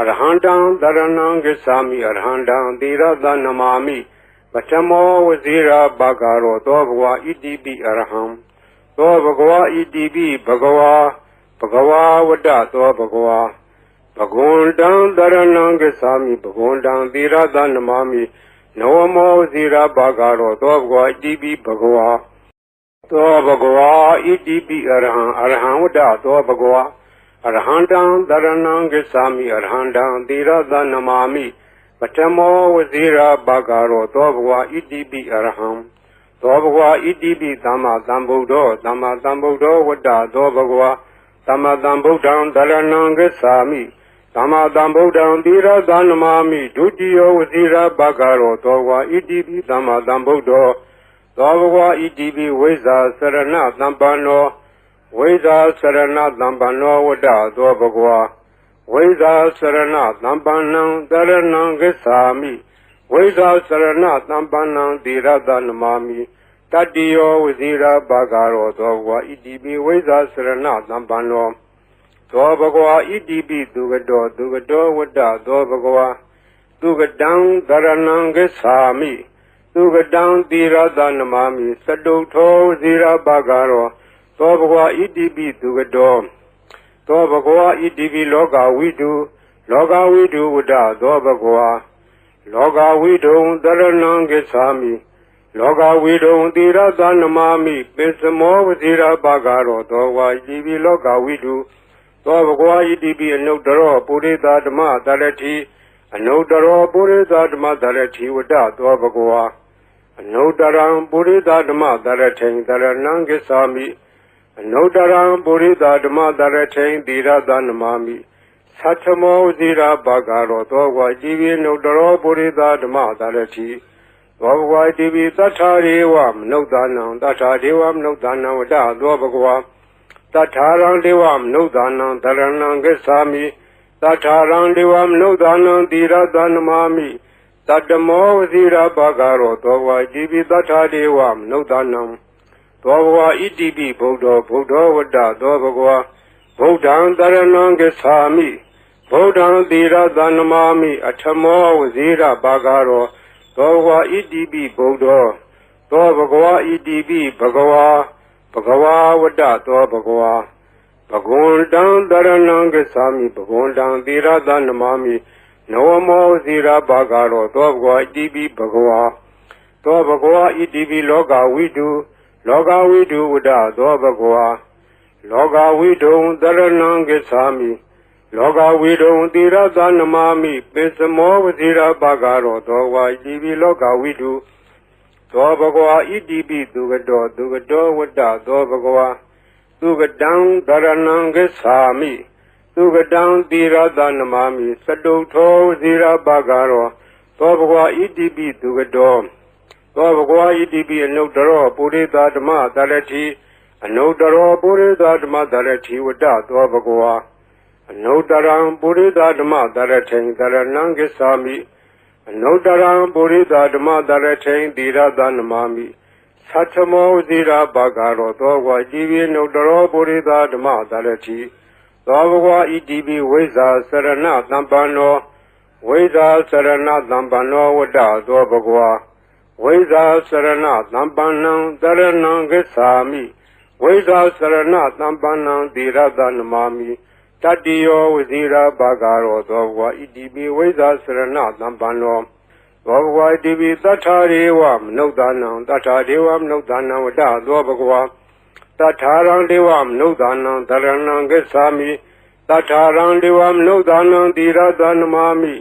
အရဟံတံသရဏံဂစ္ဆာမိအရဟံတံသီရသနမာမိပထမောဝစီရဘဂရောသောဘဂဝါဣတိပိအရဟံသောဘဂဝါဣတိပိဘဂဝါဝတ္တသောဘဂဝါဘဂဝန္တံသရဏံဂစ္ဆာမိဘဂဝန္တံသီရသနမာမိနဝမောဝစီရဘဂရောသောဘဂဝါဣတိပိဘဂဝါသောဘဂဝါဣတိပိအရဟံဝတ္တသောဘဂဝါအရဟံတံသရဏံဂစ္ဆာမိအရဟံတံသီရသနမာမိပထမောဝစီရဘဂရောသောဘဂဝါဣတိပိအရဟံသောဘဂဝါဣတိပိသမ္မာသမ္ဗုဒ္ဓောဝတ္တသောဘဂဝါသမ္မာသမ္ဗုဒ္ဓံသရဏံဂစ္ဆာမိ သမ္မာသမ္ဗုဒ္ဓံသီရသနမာမိဒုတိယဝစီရဘဂရောသောဝါဣတိပိသမ္မာသမ္ဗုဒ္ဓောသောဘဂဝါဣတိပိဝိဇ္ဇာစရဏသမ္ပန္နောဝိဇ္ဇာစရဏသမ္ပန္နောဝတ္တသောဘဂဝါဝိဇ္ဇာစရဏသမ္ပန္နံတရဏံဂစ္ဆာမိဝိဇ္ဇာစရဏသမ္ပန္နံသီရသနမာမိတတိယောဝစီရဘဂရောသောဘဂဝါဣတိပိဝိဇ္ဇာစရဏသမ္ပန္နောသောဘဂဝါဣတိပိသူကတောဝတ္တသောဘဂဝါသူကတံတရဏံဂစ္ဆာမိသူကတံသီရသနမာမိသတုထောဇီရဘဂရောသောဘဂဝါဣတိပိသူကတောသောဘဂဝါဣတိပိလောကဝိတုဝတ္တသောဘဂဝါလောကဝိတုံတရဏံဂစ္ဆာမိလောကဝိတုံသီရသနမာမိပိစမောဝဇီရဘဂရောသောဝါဣတိပိလောကဝိတုသောဘဂဝါဣတိပိအနုတ္တရောပုရိသဓမ္မတရတိအနုတ္တရောပုရိသဓမ္မတရတိဝတ္တသောဘဂဝါအနုတ္တရံပုရိသဓမ္မတရထိန်တရဏံဂစ္ဆာမိအနုတ္တရံပုရိသဓမ္မတရထိန်သီရသနမာမိသတ္ထမောဇိရာဘဂရောသောဝါဣတိပိအနုတ္တရောပုရိသဓမ္မတရတိသောဘဂဝါဣတိပိသတ္ထာရေဝမနုဿာနံသတ္ထာဒေဝမနုဿာနံဝတ္တသောဘဂဝါတထာရံဒေဝမနုဿာနံတရဏံဂစ္ဆာမိတထာရံဒေဝမနုဿာနံသီရသနမာမိတတ္တမောဝစီရဘဂရောသောဝါဣတိပိတထာဒေဝမနုဿာနံသောဘဂဝါဣတိပိဗုဒ္ဓောဝတ္တသောဘဂဝါဗုဒ္ဓံတရဏံဂစ္ဆာမိဗုဒ္ဓံသီရသနမာမိအထမောဝစီရဘဂရောသောဘဂဝါဣတိပိဗုဒ္ဓောသောဘဂဝါဣတိပိဘဂဝါဝတ္တသောဘဂဝါဘဂဝန္တံတရဏံဂစ္ဆာမိဘဂဝန္တံသီရသနမာမိနဝမောဇီရဘဂရောသောဘဂဝါဣတိပိဘဂဝါသောဘဂဝါဣတိပိလောကဝိတုဝတ္တသောဘဂဝါလောကဝိတုံတရဏံဂစ္ဆာမိလောကဝိတုံသီရသနမာမိပိစမောဝဇီရဘဂရောသောဝါဣတိပိလောကဝိတုသောဘဂဝါဣတိပိသူကတောဝတ္တသောဘဂဝါသူကတံတရဏံဂစ္ဆာမိသူကတံသီရသနမာမိသတုထောဇီရဘဂရောသောဘဂဝါဣတိပိသူကတောသောဘဂဝါဣတိပိအနုတ္တရောပုရိသဓမ္မတရတိအနုတ္တရောပုရိသဓမ္မတရတိဝတ္တသောဘဂဝါအနုတ္တရံပုရိသဓမ္မတရထိန်တရဏံဂစ္ဆာမိအနုတ္တရံပုရိသဓမ္မတရထိန်သီရသနမာမိသတ္ထမောဇိရာဘဂရောသောဝါဣတိပိအနုတ္တရောပုရိသဓမ္မတရတိသောဘဂဝါဣတိပိဝိဇ္ဇာစရဏသမ္ပန္နောဝိဇ္ဇာစရဏသမ္ပန္နောဝတ္တသောဘဂဝါဝိဇ္ဇာစရဏသမ္ပန္နံတရဏံဂစ္ဆာမိဝိဇ္ဇာစရဏသမ္ပန္နံသီရသနမာမိတတိယောဝစီရဘဂရောသောဘဂဝါဣတိပိဝိဇ္ဇာစရဏသမ္ပန္နောသောဘဂဝါဣတိပိသတ္ထာရေဝမနုဿာနံသတ္ထာဒေဝမနုဿာနံဝတ္တသောဘဂဝါတထာရံဒေဝမနုဿာနံတရဏံဂစ္ဆာမိတထာရံဒေဝမနုဿာနံသီရသနမာမိ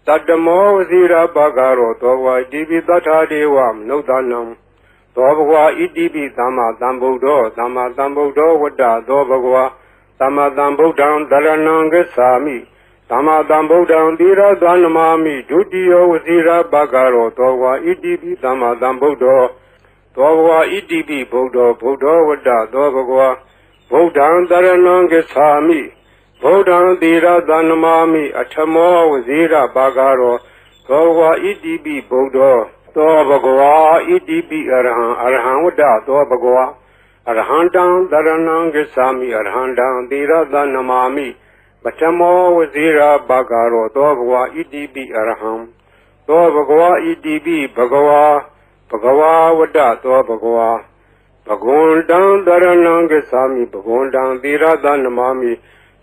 တတ္တမောဝစီရဘဂရောသောဘဂဝါဣတိပိတထာဒေဝမနုဿာနံသောဘဂဝါဣတိပိသမ္မာသမ္ဗုဒ္ဓောဝတ္တသောဘဂဝါသမ္မာသမ္ဗုဒ္ဓံတရဏံဂစ္ဆာမိသမ္မာသမ္ဗုဒ္ဓံသီရသနမာမိဒုတိယဝစီရဘဂရောသောဘဂဝါဣတိပိသမ္မာသမ္ဗုဒ္ဓောသောဘဂဝါဣတိပိဗုဒ္ဓောဝတ္တသောဘဂဝါဗုဒ္ဓံတရဏံဂစ္ဆာမိဗုဒ္ဓံသီရသနမာမိအထမောဝစီရဘဂရောသောဘဂဝါဣတိပိဗုဒ္ဓောသောဘဂဝါဣတိပိအရဟံဝတ္တသောဘဂဝါအရဟံတံတရဏံဂစ္ဆာမိအရဟံတံသီရသနမာမိပထမောဝစီရဘဂရောသောဘဂဝါဣတိပိအရဟံသောဘဂဝါဣတိပိဘဂဝါဝတ္တသောဘဂဝါဘဂဝန္တံတရဏံဂစ္ဆာမိဘဂဝန္တံသီရသနမာမိ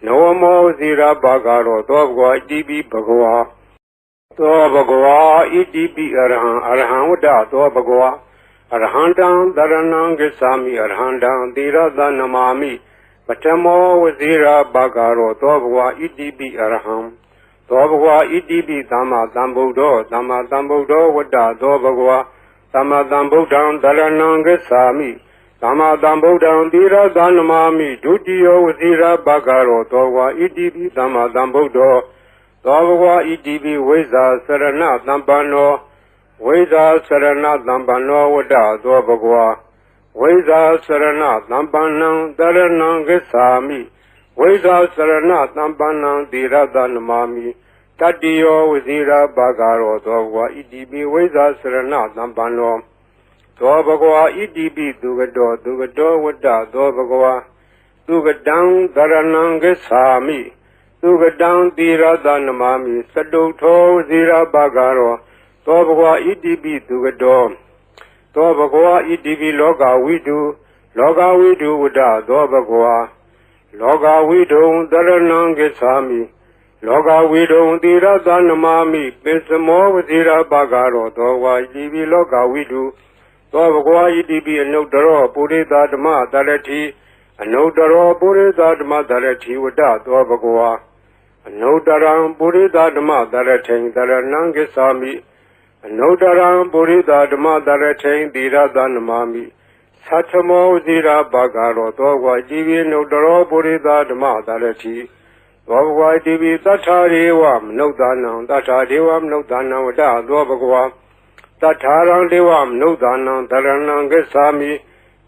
နဝမောဝစီရဘဂရောသောဘဂဝါဣတိပိဘဂဝါသောဘဂဝါဣတိပိအရဟံဝတ္တသောဘဂဝါအရဟံတံတရဏံဂစ္ဆာမိအရဟံတံသီရသနမာမိပထမောဝစီရဘဂရောသောဘဂဝါဣတိပိအရဟံသောဘဂဝါဣတိပိသမ္မာသမ္ဗုဒ္ဓောဝတ္တသောဘဂဝါသမ္မာသမ္ဗုဒ္ဓံတရဏံဂစ္ဆာမိသ Dhamma Dhambuddham Tirada Namami Dutiyo Vasira Bhagaro Dogwa Idibi Dhamma Dhambuddho Dogwa Idibi Vesa Sarana Dhampano Vesa Sarana Dhampano Vada Dogwa Vesa Sarana Dhampanam Dharanam Gesami Vesa Sarana Dhampanam Tirada Namami Tatiyo Vasira Bhagaro Dogwa Idibi Vesa Sarana Dhampano Dwa Bhagwa Idibi Dugado Dugado Vada Dwa Bhagwa Dugadang Dharanam Gesami Dugadang Tirada Namami Saduto Zira Bhagaro Dwa Bhagwa Idibi Dugado Dwa Bhagwa Idibi Loga Vidu Vada Dwa Bhagwa Loga Vidu Dharanam Gesami Loga Vidu Tirada Namami Pesamo Zira Bhagaro Dwa Bhagwa Idibi Loga Vidu Dwa Bhagwa Idibi Anudaro Purita Dhamma Dharati Anudaro Purita Dhamma Dharati Vada Dwa Bhagwa Anudaram Purita Dhamma Dharati Dharanam Gesami Anudaram Purita Dhamma Dharati Tirada Namami Satamo Zira Bhagaro Dwa Bhagwa Idibi Anudaro Purita Dhamma Dharati Dwa Bhagwa Idibi Tatharevam Nudanam Tatharevam Nudanam Vada Dwa Bhagwa Tatharang Devam Nudanam Dharanam Gesami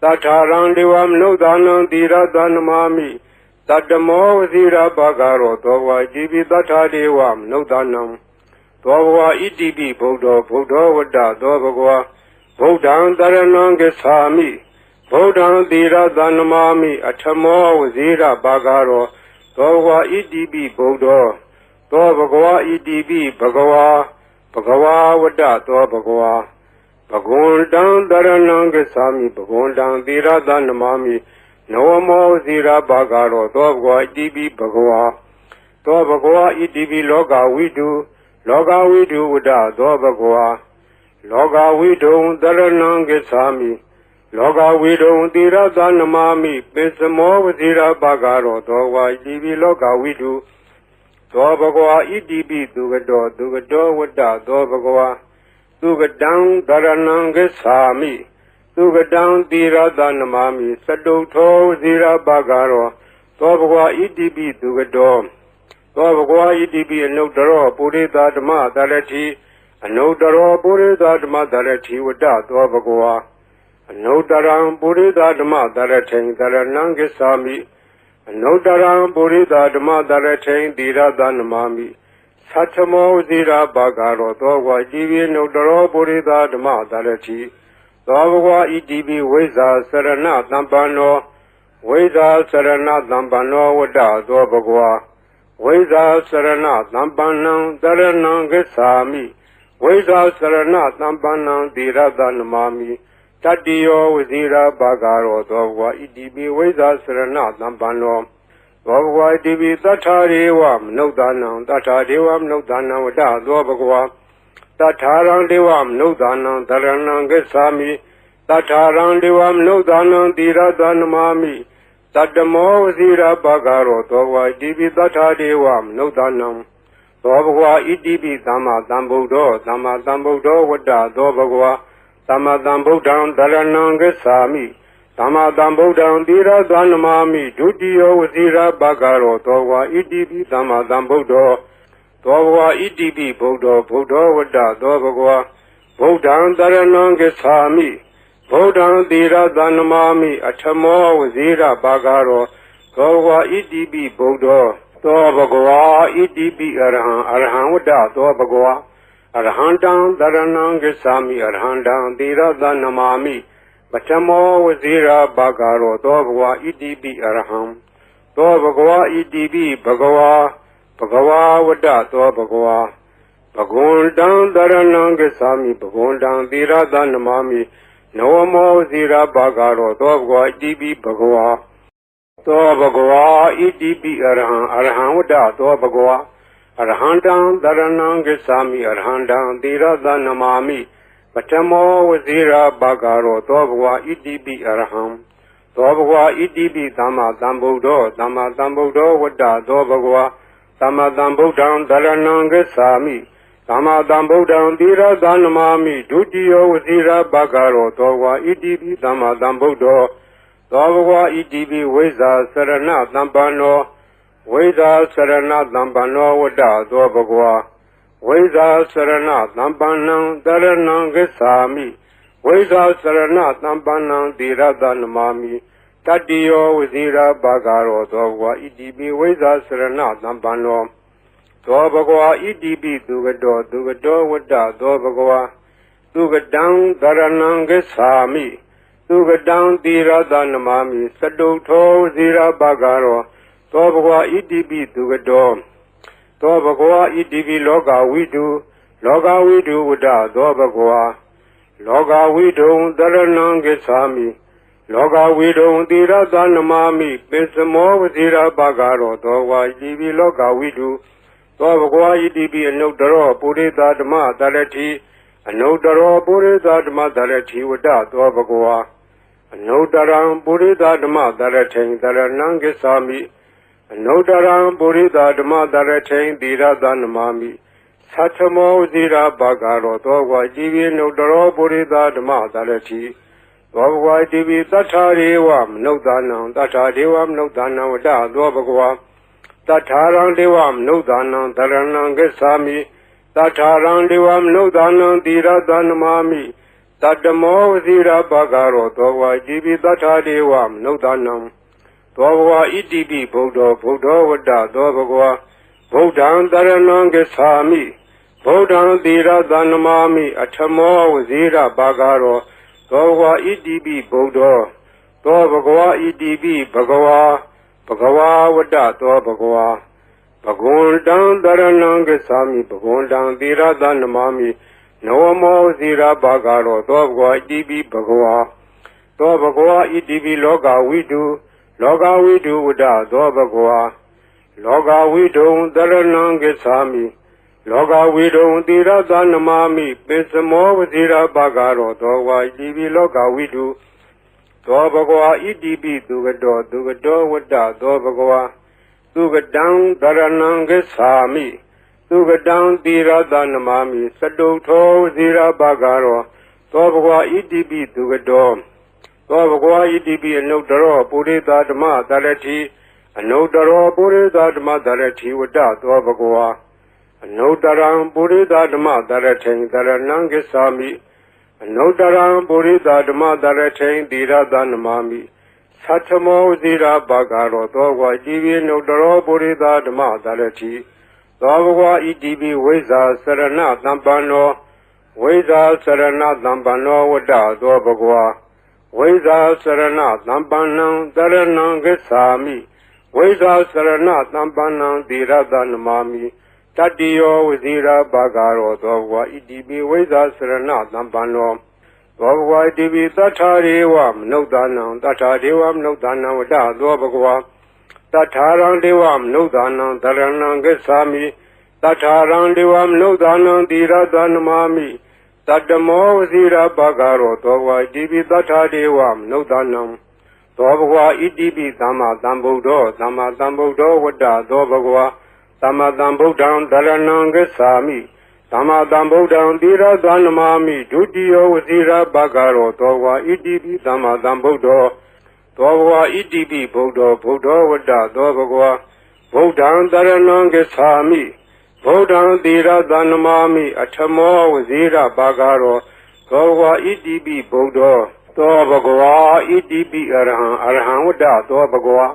Tatharang Devam Nudanam Tirada Namami Tatamo Zira Bhagaro Dwa Bhagwa Idibi Tatharevam Nudanam Dwa Bhagwa Idibi Buddho Vada Dwa Bhagwa Buddham Dharanam Gesami Buddham Tirada Namami Atamo Zira Bhagaro Dwa Bhagwa Idibi Buddho Dwa Bhagwa Idibi Bhagwa Bhagwa Vada Dwa Bhagwa Bhagundam Dharanam Gesami Bhagundam Tirada Namami Nawamo Zira Bhagaro Dwa Bhagwa Idibi Bhagwa Dwa Bhagwa Idibi Loga Vidu Vada Dwa Bhagwa Loga Vidu Dharanam Gesami Loga Vidu Tirada Namami Pesamo Zira Bhagaro Dwa Bhagwa Idibi Loga Vidu Dwa Bhagwa Idibi Dugado Vada Dwa Bhagwa Dugadang Dharanam Gesami Dugadang Tirada Namami Saduto Zira Bhagaro Dwa Bhagwa Idibi Dugado Dwa Bhagwa Idibi Anudaro Purita Dhamma Dharati Anudaro Purita Dhamma Dharati Vada Dwa Bhagwa Anudaram Purita Dhamma Dharati Dharanam Gesami Anudaram Purita Dhamma Dharati Tirada Namami Satamo Zira Bhagaro Dwa Bhagwa Idibi Anudaro Purita Dhamma Dharati Dwa Bhagwa Idibi Vesa Sarana Dhampano Vesa Sarana Dhampano Vada Dwa Bhagwa Vesa Sarana Dhampanam Dharanam Gesami Vesa Sarana Dhampanam Tirada Namami Tatiyo Vasira Bhagaro Dwa Bhagwa Idibi Vesa Sarana Dhampano Dwa Bhagwa Idibi Tatharevam Nudanam Vada Dwa Bhagwa Tatharang Devam Nudanam Dharanam Gesami Tatharang Devam Nudanam Tirada Namami Tatamo Vasira Bhagaro Dwa Bhagwa Idibi Tatharevam Nudanam Dwa Bhagwa Idibi Dhamma Dhambuddho Vada Dwa Bhagwa Dhamma Dhambuddham Dharanam Gesami Dhamma Dhambuddham Tirada Namami Dutiyo Vasira Bhagaro Dwa Bhagwa Idibi Dhamma Dhambuddho Dwa Bhagwa Idibi Buddho Vada Dwa Bhagwa Buddham Dharanam Gesami Buddham Tirada Namami Atamo Vasira Bhagaro Dwa Bhagwa Idibi Buddho Dwa Bhagwa Idibi Araham Vada Dwa Bhagwa Arhandam Dharanam Gesami Arhandam Tirada Namami Atamo Vasira Bhagaro Dwa Bhagwa Idibi Araham Dwa Bhagwa Idibi Bhagwa Vada Dwa Bhagwa Bhagundam Dharanam Gesami Bhagundam Tirada Namami Nawamo Zira Bhagaro Dwa Bhagwa Idibi Bhagwa Dwa Bhagwa Idibi Araham Vada Dwa Bhagwa Arhandam Dharanam Gesami Arhandam Tirada Namami Atamo Vasira Bhagaro Dwa Bhagwa Idibi Araham Dwa Bhagwa Idibi Dhamma Dhambuddho Vada Dwa Bhagwa Dhamma Dhambuddham Dharanam Gesami Dhamma Dhambuddham Tirada Namami Dutiyo Vasira Bhagaro Dwa Bhagwa Idibi Dhamma Dhambuddho သောဘဂဝါဣတိပိဝိဇ္ဇာစရဏသံပန္နောဝိဇ္ဇာစရဏသံပန္နောဝတ္တသောဘဂဝါဝိဇ္ဇာစရဏသံပန္နံတရဏံဂစ္ဆာမိဝိဇ္ဇာစရဏသံပန္နံတိရတနမာမိတတ္တိယောဝဇိရာဘာဂရောသောဘဂဝါဣတိပိဝိဇ္ဇာစရဏသံပန္နောသောဘဂဝါဣတိပိသူကတောဝတ္တသောဘဂဝါသူကတံတရဏံဂစ္ဆာမိသူကတံတိရတနမာမိစတုထောဝဇိရာဘာဂရောသောဘဂဝါဣတိပိသူကတောသောဘဂဝါဣတိပိလောကဝိတုဝတ္တသောဘဂဝါလောကဝိတုံတရဏံဂစ္ဆာမိလောကဝိတုံတိရတနမာမိပိစမောဝဇိရာဘာဂရောသောဘဂဝါဣတိပိလောကဝိတုသောဘဂဝါဣတိပိအနုတ္တရောပုရိသဓမ္မတရတိအနုတ္တရောပုရိသဓမ္မတရတိဝတ္တသောဘဂဝါအနုတ္တရံပုရိသဓမ္မတရထိန်တရဏံဂစ္ဆာမိအနုတ္တရံပုရိသဓမ္မတရထိန်တိရတနမာမိသတ္ထမောဝဇိရာဘာဂရောသောဘဂဝါဣတိပိအနုတ္တရောပုရိသဓမ္မတရတိသောဘဂဝါဣတိပိသတ္ထာရေဝမနုဿာနံသတ္ထာဒေဝမနုဿာနံဝတ္တသောဘဂဝါတထာရံဒေဝမနုဿာနံတရဏံဂစ္ဆာမိတထာရံဒေဝမနုဿာနံတိရတနမာမိတတ္တမောဝဇိရာဘာဂရောသောဘဂဝါဣတိပိတထာဒေဝမနုဿာနံသောဘဂဝါဣတိပိဗုဒ္ဓောဝတ္တသောဘဂဝါဗုဒ္ဓံတရဏံဂစ္ဆာမိဗုဒ္ဓံတိရတနမာမိအထမောဝဇိရာဘာဂရောသောဘဂဝါဣတိပိဗုဒ္ဓောသောဘဂဝါဣတိပိဘဂဝါဝတ္တသောဘဂဝါဘဂဝန္တံတရဏံဂစ္ဆာမိဘဂဝန္တံတိရတနမာမိနဝမောဇိရာဘာဂရောသောဘဂဝါဣတိပိဘဂဝါသောဘဂဝါဣတိပိလောကဝိတုဝတ္တသောဘဂဝါလောကဝိတုံတရဏံဂစ္ဆာမိလောကဝိတုံတိရတနမာမိပိစမောဝဇိရာဘာဂရောသောဘဂဝါဣတိပိလောကဝိတုသောဘဂဝါဣတိပိသူကတောဝတ္တသောဘဂဝါသူကတံတရဏံဂစ္ဆာမိသူကတံတိရတနမာမိစတုထောဝဇိရာဘာဂရောသောဘဂဝါဣတိပိသူကတောသောဘဂဝါဣတိပိအနုတ္တရောပုရိသဓမ္မတရတိအနုတ္တရောပုရိသဓမ္မတရတိဝတ္တသောဘဂဝါအနုတ္တရံပုရိသဓမ္မတရထိန်တရဏံဂစ္ဆာမိအနုတ္တရံပုရိသဓမ္မတရထိန်တိရတနမာမိသတ္ထမောဝဇိရာဘာဂရောသောဘဂဝါဣတိပိအနုတ္တရောပုရိသဓမ္မတရတိသောဘဂဝါဣတိပိဝိဇ္ဇာစရဏသံပန္နောဝိဇ္ဇာစရဏသံပန္နောဝတ္တသောဘဂဝါဝိဇ္ဇာစရဏသံပန္နံတရဏံဂစ္ဆာမိဝိဇ္ဇာစရဏသံပန္နံတိရတနမာမိတတ္တိယောဝဇိရာဘာဂရောသောဘဂဝါဣတိပိဝိဇ္ဇာစရဏသံပန္နောသောဘဂဝါဣတိပိသတ္ထာရေဝမနုဿာနံသတ္ထာဒေဝမနုဿာနံဝတ္တသောဘဂဝါတထာရံဒေဝမနုဿာနံတရဏံဂစ္ဆာမိတထာရံဒေဝမနုဿာနံတိရတနမာမိတတ္တမောဝဇိရာဘာဂရောသောဘဂဝါဣတိပိတထာဒေဝမနုဿာနံသောဘဂဝါဣတိပိသမ္မာသမ္ဗုဒ္ဓောဝတ္တသောဘဂဝါသမ္မာသမ္ဗုဒ္ဓံတရဏံဂစ္ဆာမိသမ္မာသမ္ဗုဒ္ဓံတိရတနမာမိဒုတိယောဝဇိရာဘာဂရောသောဘဂဝါဣတိပိသမ္မာသမ္ဗုဒ္ဓောသောဘဂဝါဣတိပိဗုဒ္ဓောဝတ္တသောဘဂဝါဗုဒ္ဓံတရဏံဂစ္ဆာမိဗုဒ္ဓံတိရတနမာမိအထမောဝဇိရာဘာဂရောသောဘဂဝါဣတိပိဗုဒ္ဓောသောဘဂဝါဣတိပိအရဟံဝတ္တသောဘဂဝါ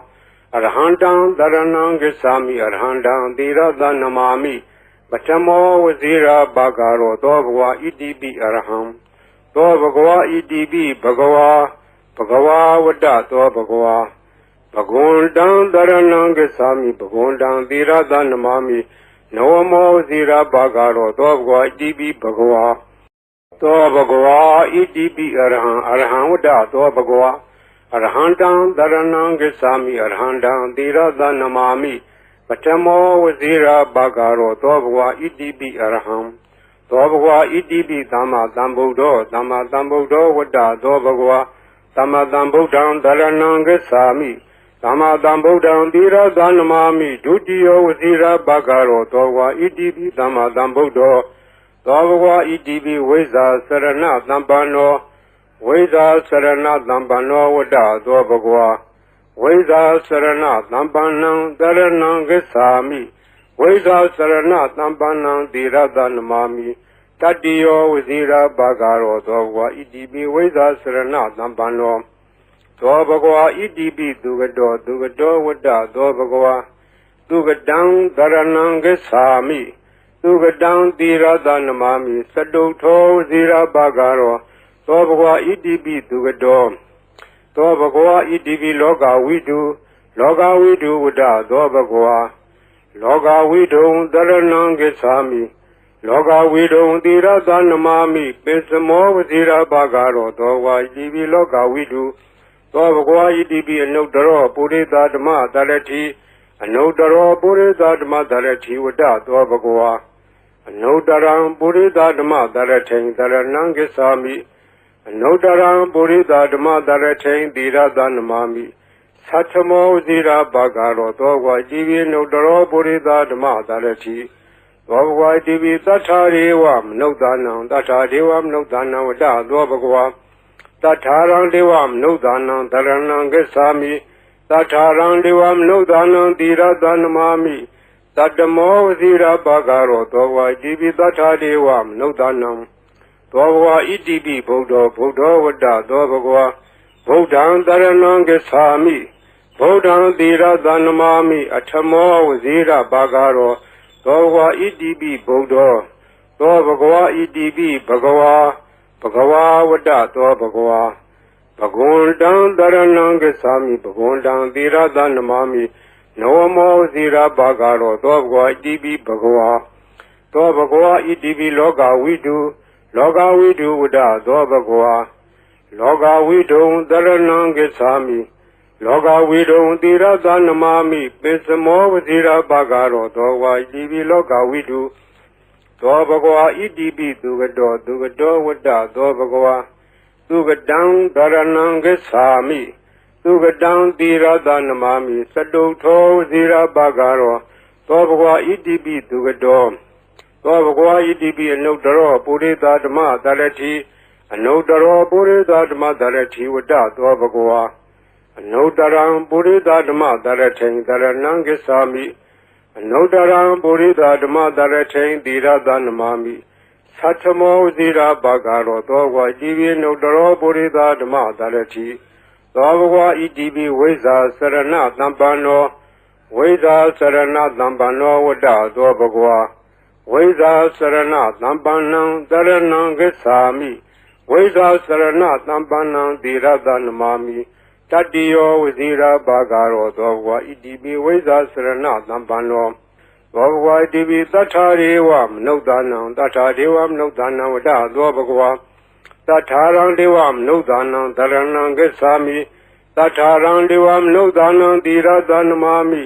အရဟံတံတရဏံဂစ္ဆာမိအရဟံတံတိရတနမာမိပထမောဝဇိရာဘာဂရောသောဘဂဝါဣတိပိအရဟံသောဘဂဝါဣတိပိဘဂဝါဝတ္တသောဘဂဝါဘဂဝန္တံတရဏံဂစ္ဆာမိဘဂဝန္တံတိရတနမာမိနဝမောဝဇိရာဘာဂရောသောဘဂဝါဣတိပိဘဂဝါသောဘဂဝါဣတိပိအရဟံဝတ္တသောဘဂဝါအရဟံတံတရဏံဂစ္ဆာမိအရဟံတံတိရတနမာမိပထမောဝဇိရာဘာဂရောသောဘဂဝါဣတိပိအရဟံသောဘဂဝါဣတိပိသမ္မာသမ္ဗုဒ္ဓောဝတ္တသောဘဂဝါသမ္မာသမ္ဗုဒ္ဓံတရဏံဂစ္ဆာမိသမ္မာသမ္ဗုဒ္ဓံတိရတနမာမိဒုတိယောဝဇိရာဘာဂရောသောဘဂဝါဣတိပိသမ္မာသမ္ဗုဒ္ဓောသောဘဂဝါဣတိပိဝိဇ္ဇာစရဏသံပန္နောဝ ဝိဇာစရဏသံပန္နောဝတ္တသောဘဂဝါဝိဇာစရဏသံပန္နံတရဏံဂစ္ဆာမိဝိဇာစရဏသံပန္နံသီရတနမာမိတတ္တိယောဝဇိရာဘာဂရောသောဘဂဝါဣတိပိဝိဇာစရဏသံပန္နောသောဘဂဝါဣတိပိသူကတောဝတ္တသောဘဂဝါသူကတံတရဏံဂစ္ဆာမိသူကတံသီရတနမာမိသတုထောဝဇိရာဘာဂရောသောဘဂဝါဣတိပိသူကတောသောဘဂဝါဣတိပိလောကဝိတုဝတ္တသောဘဂဝါလောကဝိတုံတရဏံဂစ္ဆာမိလောကဝိတုံသီရသနမာမိပိစမောဝဇိရာဘာဂရောသောဝါဣတိပိလောကဝိတုသောဘဂဝါဣတိပိအနုတ္တရောပုရိသဓမ္မတရတိအနုတ္တရောပုရိသဓမ္မတရတိဝတ္တသောဘဂဝါအနုတ္တရံပုရိသဓမ္မတရထိန်တရဏံဂစ္ဆာမိအနုတ္တရံပုရိသဓမ္မတရထိန်သီရသနမာမိသတ္ထမောဝဇိရာဘာဂရောသောဝါဣတိပိအနုတ္တရောပုရိသဓမ္မတရတိသောဘဂဝါဣတိပိသတ္ထာရေဝမနုဿာနံတတ္ထာဒေဝမနုဿာနံဝတ္တသောဘဂဝါတတ္ထာရံဒေဝမနုဿာနံတရဏံဂစ္ဆာမိတတ္ထာရံဒေဝမနုဿာနံသီရသနမာမိတတ္တမောဝဇိရာဘာဂရောသောဝါဣတိပိတတ္ထာဒေဝမနုဿာနံသောဘဂဝါဣတိပိဗုဒ္ဓောဝတ္တသောဘဂဝါဗုဒ္ဓံတရဏံဂစ္ဆာမိဗုဒ္ဓံသီရသနမာမိအထမောဝဇိရာဘာဂရောသောဘဂဝါဣတိပိဗုဒ္ဓောသောဘဂဝါဣတိပိဘဂဝါဝတ္တသောဘဂဝါဘဂဝန္တံတရဏံဂစ္ဆာမိဘဂဝန္တံသီရသနမာမိနောမောဇိရာဘာဂရောသောဘဂဝါဣတိပိဘဂဝါသောဘဂဝါဣတိပိလောကဝိတုဝတ္တသောဘဂဝါလောကဝိတုံတရဏံဂစ္ဆာမိလောကဝိတုံသီရသနမာမိပိစမောဝဇိရာဘာဂရောသောဝါဣတိပိလောကဝိတုသောဘဂဝါဣတိပိသူကတောဝတ္တသောဘဂဝါသူကတံတရဏံဂစ္ဆာမိသူကတံသီရသနမာမိသတုထောဝဇိရာဘာဂရောသောဘဂဝါဣတိပိသူကတောသောဘဂဝါဣတိပိအနုတ္တရောပုရိသဓမ္မတရတိအနုတ္တရောပုရိသဓမ္မတရတိဝတ္တသောဘဂဝါအနုတ္တရံပုရိသဓမ္မတရထိန်တရဏံဂစ္ဆာမိအနုတ္တရံပုရိသဓမ္မတရထိန်သီရသနမာမိသတ္ထမောဝဇိရာဘာဂရောသောဝါဣတိပိအနုတ္တရောပုရိသဓမ္မတရတိသောဘဂဝါဣတိပိဝိဇာစရဏသံပန္နောဝိဇာစရဏသံပန္နောဝတ္တသောဘဂဝါဝိဇာစရဏသံပန္နံတရဏံဂစ္ဆာမိဝိဇာစရဏသံပန္နံသီရသနမာမိတတ္တိယောဝဇိရာဘာဂရောသောဘဂဝါဣတိပိဝိဇာစရဏသံပန္နောသောဘဂဝါဣတိပိတတ္ထာရေဝမနုဿာနံတတ္ထာဒေဝမနုဿာနံဝတ္တသောဘဂဝါတတ္ထာရံဒေဝမနုဿာနံတရဏံဂစ္ဆာမိတတ္ထာရံဒေဝမနုဿာနံသီရသနမာမိ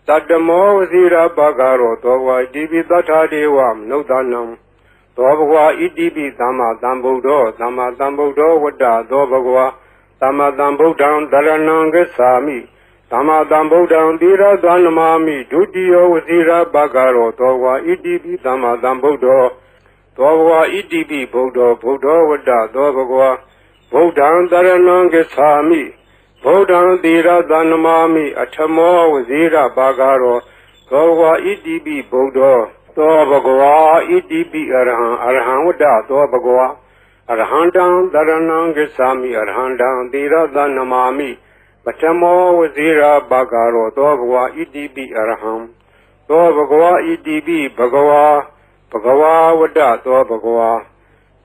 တတ္တမောဝဇိရာဘာဂရောသောဘဂဝါဣတိပိတတ္ထာဒေဝမနုဿာနံသောဘဂဝါဣတိပိသမ္မာသမ္ဗုဒ္ဓောဝတ္တသောဘဂဝါသမ္မာသမ္ဗုဒ္ဓံတရဏံဂစ္ဆာမိသမ္မာသမ္ဗုဒ္ဓံသီရသနမာမိဒုတိယောဝဇိရာဘာဂရောသောဘဂဝါဣတိပိသမ္မာသမ္ဗုဒ္ဓောသောဘဂဝါဣတိပိဗုဒ္ဓောဝတ္တသောဘဂဝါဗုဒ္ဓံတရဏံဂစ္ဆာမိဗုဒ္ဓံသီရသနမာမိအထမောဝဇိရာဘာဂရောသောဘဂဝါဣတိပိဗုဒ္ဓောသောဘဂဝါဣတိပိအရဟံဝတ္တသောဘဂဝါအရဟံတံတရဏံဂစ္ဆာမိအရဟံတံသီရသနမာမိပထမောဝဇိရာဘာဂရောသောဘဂဝါဣတိပိအရဟံသောဘဂဝါဣတိပိဘဂဝါဝတ္တသောဘဂဝါ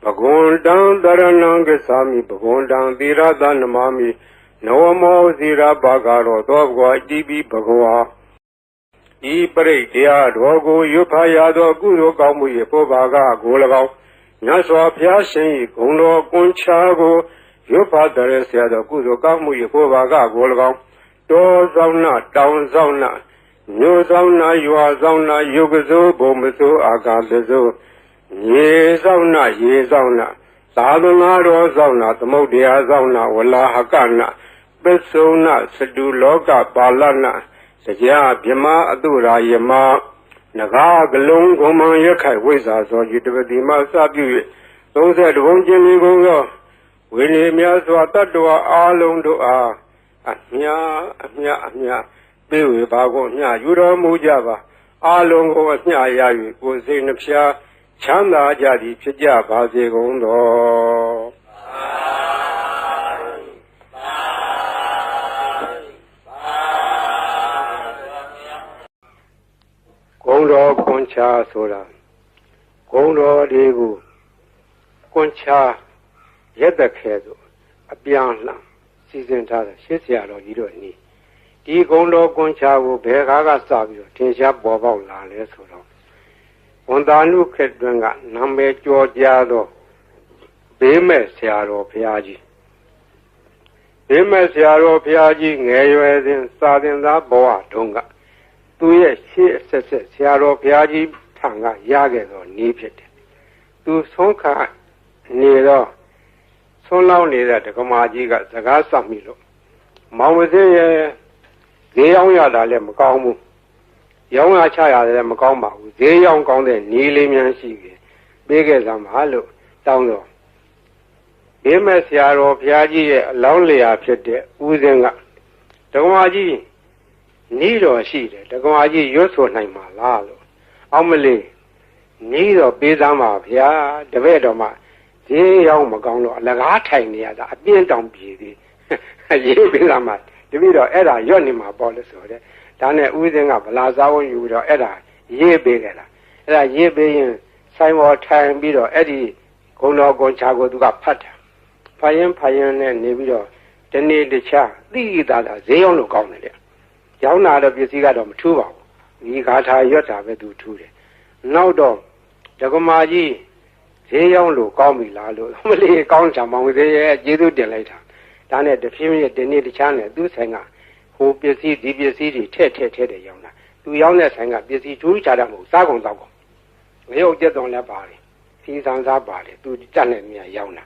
ဘဂဝန္တံတရဏံဂစ္ဆာမိဘဂဝန္တံသီရသနမာမိနောမောဝဇိရာဘာဂရောသောဘဂဝါဣတိပိဘဂဝါဤပရိတ်တရားတော်ကိုရွတ်ဖတ်ရသောကုသိုလ်ကောင်းမှု၏ပုဗ္ဗာကကို၎င်းမြတ်စွာဘုရားရှင်၏ဂုဏ်တော်ကွန်ချာကိုရွတ်ဖတ်တဲ့ဆရာတော်ကုသိုလ်ကောင်းမှု၏ပုဗ္ဗာကကို၎င်းတောဆောင်နာတောင်ဆောင်နာမြို့ဆောင်နာရွာဆောင်နာယုတ်ကစိုးဘုံမစိုးအာကာသစိုးရေဆောင်နာရေဆောင်နာသာသနာတော်ဆောင်နာသမုဒ္ဒရာဆောင်နာဝလာဟကနာပစ္စုနာစတုလောကပါဠနာတရားဗြမအတုရာယမနဂါကလုံးကုံမံရခိုင်ဝိဇာသောယတပတိမစပြု၍32ဘုံကျင်းလေးကုန်သောဝ ဝိနည်းများစွာတတ္တဝါအားလုံးတို့အားအမြပေးဝေပါကုန်အမြယူတော်မူကြပါအားလုံးကိုအမြရ၍ကိုယ်စိတ်နှဖျားချမ်းသာကြသည်ဖြစ်ကြပါစေကုန်တော်ဂုံတော်ကွန်ချာဆိုတာဂုံတော်တွေကိုကွန်ချာရက်သက်ခဲဆိုအပြန်လှန်စီစဉ်ထားတဲ့ရှေ့ဆရာတော်ကြီးတို့နီးဒီဂုံတော်ကွန်ချာကိုဘယ်ကားကစပြီးတော့ထင်ရှားပေါ်ပေါက်လာလဲဆိုတော့ဝန်တာနုခေတ်တွင်ကနာမည်ကျော်ကြားသောဘေးမဲ့ဆရာတော်ဘုရားကြီးဘေးမဲ့ဆရာတော်ဘုရားကြီးငယ်ရွယ်စဉ်စာသင်သားဘဝတုန်းကသူရဲ့ရှေ့ဆက်ဆရာတော်ဘုရားကြီးထံကရခဲ့သောနည်းဖြစ်တယ်သူဆုံးခါနေတော့ဆုံးလောင်းနေတဲ့ဒကမာကြီးကစကားဆက်မိလို့မောင်ဝစင်းရဲ့ဈေးရောက်ရတာလည်းမကောင်းဘူးရောင်းရချရတယ်လည်းမကောင်းပါဘူးဈေးရောက်ကောင်းတဲ့နည်းလေးများရှိတယ်ပေးခဲ့စမ်းပါလို့တောင်းတော့ဘေးမဲ့ဆရာတော်ဘုရားကြီးရဲ့အလောင်းလျာဖြစ်တဲ့ဦးစင်းကဒကမာကြီးနီးတော်ရှိတယ်ဒကမာကြီးရွတ်ဆိုနိုင်မှာလားလို့အောင်မလေးနီးတော်ပေးစမ်းပါဗျာတပည့်တော်မှာဈေးရောက်မကောင်းတော့အလကားထိုင်နေရတာအပြင်းတောင်ပြေသေးရေးပေးစမ်းပါတပည့်တော်အဲ့ဒါရွတ်နေမှာပေါ့လို့ဆိုတဲ့ဒါနဲ့ဦးစင်းကဗလာစားဝန်းယူတော့အဲ့ဒါရေးပေးခဲ့တာအဲ့ဒါရေးပေးရင်ဆိုင်ပေါ်ထိုင်ပြီးတော့အဲ့ဒီဂုံတော်ကွန်ချာကိုသူကဖတ်တယ်ဖတ်ရင်နဲ့နေပြီးတော့ဒီနေ့တခြားသိတာဈေးရောက်လို့ကောင်းတယ်လေရောင်းတာတော့ပစ္စည်းကတော့မထူးပါဘူးဒီဂါထာရွတ်တာပဲသူထူးတယ်နောက်တော့ဒကမာကြီးဈေးရောက်လို့ကောင်းပြီလားလို့မလေးကောင်းချာမောင်သေးရဲ့ကျေးဇူးတင်လိုက်တာဒါနဲ့တဖြည်းဖြည်းဒီနေ့တခြားနဲ့သူ့ဆိုင်ကဟိုပစ္စည်းဒီပစ္စည်းတွေထည့်တယ်ရောင်းတာသူရောင်းတဲ့ဆိုင်ကပစ္စည်းထူးခြားတာမဟုတ်စားကုန်တော့ကုန်ငရုတ်ကျက်တော်လည်းပါတယ်စီဆန်းစားပါတယ်သူကြက်နဲ့မြတ်ရောင်းတာ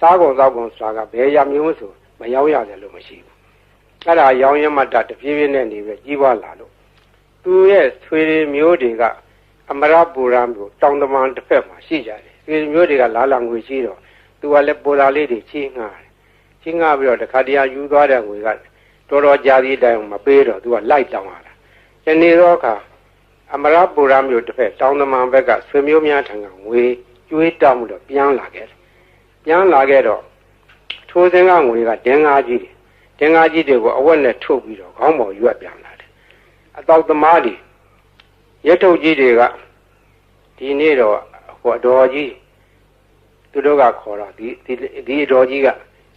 စားကုန်တော့ကုန်ဆိုတာကဘယ်ရမျိုးဆိုမရောင်းရတယ်လို့မရှိဘူးအဲ့ဒါရောင်းရမှတဖြည်းဖြည်းနဲ့နေပဲကြီးပွားလာလို့သူရဲ့ဆွေမျိုးတွေကအမရပူရံမျိုးတောင်တမန်တစ်ဖက်မှာရှိကြတယ်ဆွေမျိုးတွေကလာလာငွေရှိတော့သူကလည်းပူရာလေးတွေချင်းငှားတယ်ချင်းငှားပြီးတော့တခါတည်းယူသွားတဲ့ငွေကတော်တော်ကြာသည့်တိုင်မပေးတော့သူကလိုက်တောင်းရတာဒီနေ့တော့အခါအမရပူရံမျိုးတစ်ဖက်တောင်တမန်ဘက်ကဆွေမျိုးများထံကငွေကျွေးတောင်းပြီးတော့ပြန်လာခဲ့တယ်ပြန်လာခဲ့တော့ထိုးစင်းကငွေကဒင်္ဂါကြီးတွေဒင်္ဂါကြီးတွေကိုအဝက်နဲ့ထုတ်ပြီးတော့ခေါင်းပေါ်ရွက်ပြန်လာတယ်အတောက်သမားတွေရဲထုတ်ကြီးတွေကဒီနေ့တော့ဟိုအတော်ကြီးသူတို့ကခေါ်တော့ဒီအတော်ကြီးက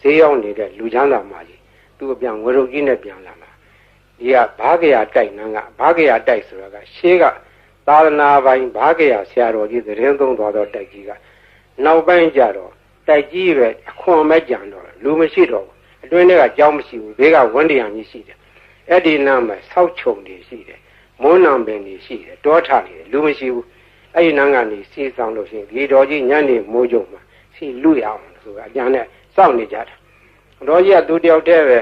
ဈေးရောက်နေတဲ့လူချမ်းသာမကြီးသူ့အပြန်ငွေရုပ်ကြီးနဲ့ပြန်လာမှာဒီကဘာကရာတိုက်နန်းကဘာကရာတိုက်ဆိုတာကရှေးကသာသနာပိုင်ဘာကရာဆရာတော်ကြီးသတင်းသုံးသွားတော့တိုက်ကြီးကနောက်ပိုင်းကျတော့တိုက်ကြီးပဲအခွန်မဲ့ကြံတော့လူမရှိတော့ဘူးအတွင်းထဲကကြောင်းမရှိဘူးဘေးကဝန်းတရားကြီးရှိတယ်အဲ့ဒီနားမှာဆောက်ချုံတွေရှိတယ်မွန်းနံပင်တွေရှိတယ်တောထနေတယ်လူမရှိဘူးအဲ့ဒီနားကနေစီဆောင်လို့ရှိရင်ဒီတော်ကြီးညနေမိုးကြုံမှာစီလူရအောင်ဆိုတာအကြံနဲ့စောင့်နေကြတာတော်ကြီးကသူတယောက်တည်းပဲ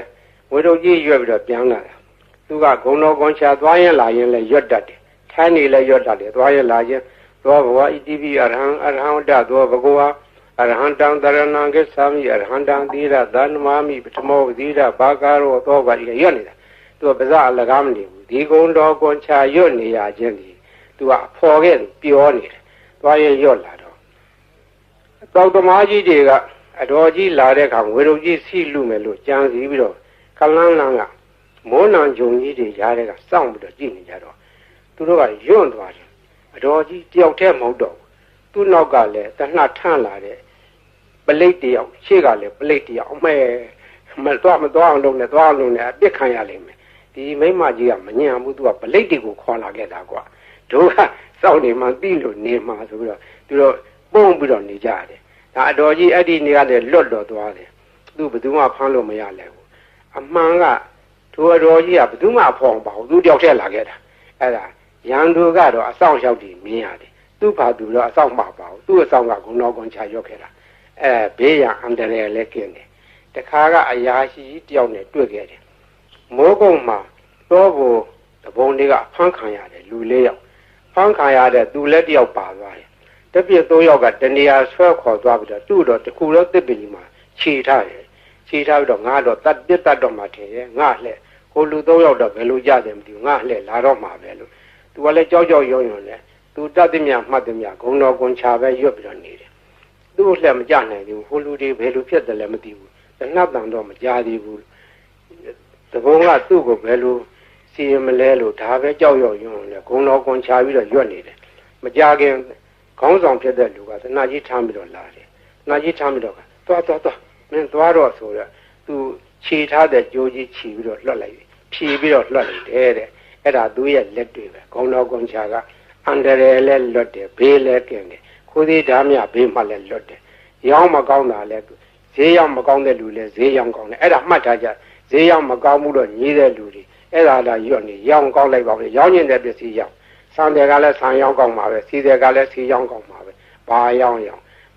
ဝေတော်ကြီးရွက်ပြီးတော့ပြန်လာတာသူကဂုံတော်ကွန်ချာသွားရင်လာရင်လည်းရွတ်တတ်တယ်ထိုင်းနေလည်းရွတ်တတ်တယ်သွားရင်လာရင်သောဘဝဣတိပိအရဟံဝတ္တသောဘဂဝါအရဟံတံတရဏံကိသာမိအရဟံတံသီရသန္မာမိပထမောသီရဘာကာရောသောကကြီးရွတ်နေတာသူကပါးစပ်အလကားမနေဘူးဒီဂုံတော်ကွန်ချာရွတ်နေရခြင်းဒီသူကအဖော်ခဲ့ပြောနေတယ်သွားရင်ရွတ်လာတော့တောက်သမားကြီးတွေကအတော်ကြီးလာတဲ့အခါငွေတော်ကြီးစီလူမယ်လို့ကြံစီပြီးတော့ခလန်းလန်းကမိုးနံဂျုံကြီးတွေရားတဲ့ကစောင့်ပြီးတော့ကြည့်နေကြတော့သူတို့ကယွန့်သွားတယ်အတော်ကြီးတယောက်တည်းမဟုတ်တော့သူ့နောက်ကလည်းတနှထန့်လာတဲ့ပလိတ်တယောက်ရှေ့ကလည်းပလိတ်တယောက်အမဲမသွားအောင်လုပ်နေသွားအောင်လုပ်နေအပြစ်ခံရလိမ့်မယ်ဒီမိမကြီးကမညံဘူးသူကပလိတ်တွေကိုခေါ်လာခဲ့တာကွာတို့ကစောင့်နေမှသိလို့နေမှဆိုပြီးတော့သူတို့ပုံပြီးတော့နေကြတယ်ဒါအတော်ကြီးအဲ့ဒီနေရာလည်းလွတ်တော်သွားတယ်သူဘယ်သူမှဖမ်းလို့မရလဲဘူးအမှန်ကထိုအတော်ကြီးကဘယ်သူမှဖော်ပါဘူးသူတယောက်တည်းလာခဲ့တာအဲ့ဒါရန်သူကတော့အဆောင်ရောက်ပြီးမြင်ရတယ်သူ့ဘာသူတော့အဆောင်မှာပါဘူးသူ့အဆောင်ကဂုဏတော်ကွန်ချရွတ်ခဲ့တာဘေးရန်အန္တရာယ်လည်းကျင်းတယ်တခါကအရာရှိတယောက်နဲ့တွေ့ခဲ့တယ်မိုးကုတ်မှာတော့ဘုံတဘုံလေးကဖမ်းခံရတယ်လူ၄ယောက်ဖမ်းခံရတဲ့သူလည်းတယောက်ပါသွားတယ်တပြည့်၃ယောက်ကတနေရာဆွဲခေါ်သွားပြီးတော့သူ့တော့တခုတော့တစ်ပင်ကြီးမှာ ခြေထားတယ်ခြေထားပြီးတော့ငါတော့တတ်ပြတ်တတ်တော့မှထင်ရဲ့ငါလှဲ့ဟိုလူ၃ယောက်တော့ဘယ်လိုကြတယ်မသိဘူးငါလှဲ့လာတော့မှာပဲလို့သူကလည်းကြောက်ကြောက်ရွံ့ရွံ့လဲသူတတ်သည်မြမှတ်သည်မြဂုံတော်ကွန်ချပဲရွတ်ပြီးတော့နေတယ်သူ့လှဲ့မကြနိုင်ဘူးဟိုလူတွေဘယ်လိုဖြစ်တယ်လဲမသိဘူးတဏှတ်တန်တော့မကြသေးဘူးတဘုံကသူ့ကိုဘယ်လိုစီရင်မလဲလို့ဒါပဲကြောက်ရွံ့ရွံ့လဲဂုံတော်ကွန်ချပြီးတော့ရွတ်နေတယ်မကြခင်ခေါင်းဆောင်ဖြစ်တဲ့လူကသနာကြီးထမ်းပြီးတော့လာတယ်သနာကြီးထမ်းပြီးတော့သွားမင်းသွားတော့ဆိုတော့သူခြေထားတဲ့ကြိုးကြီးခြီးပြီးတော့လွတ်လိုက်ဖြီးပြီးတော့လွတ်လိုက်တယ်တဲ့အဲ့ဒါသူရဲ့လက်တွေပဲဂုံတော်ကွန်ချာကအန္တရာယ်လဲလွတ်တယ်ဘေးလဲကင်းတယ်ခိုးသေးဓာမြဘေးမှလည်းလွတ်တယ်ရောင်းမကောင်းတာလဲဈေးရောက်မကောင်းတဲ့လူလဲဈေးရောက်ကောင်းတယ်အဲ့ဒါမှတ်ထားကြဈေးရောက်မကောင်းမှုတော့ညီးတဲ့လူတွေအဲ့ဒါလာရွတ်နေရောင်းကောင်းလိုက်ပါပဲရောင်းကျင်တဲ့ပစ္စည်းရောင်းဆန်တယ်ကလည်းဆန်ရောင်းကောင်းပါပဲစီတယ်ကလည်းစီရောင်းကောင်းပါပဲဘာရောင်း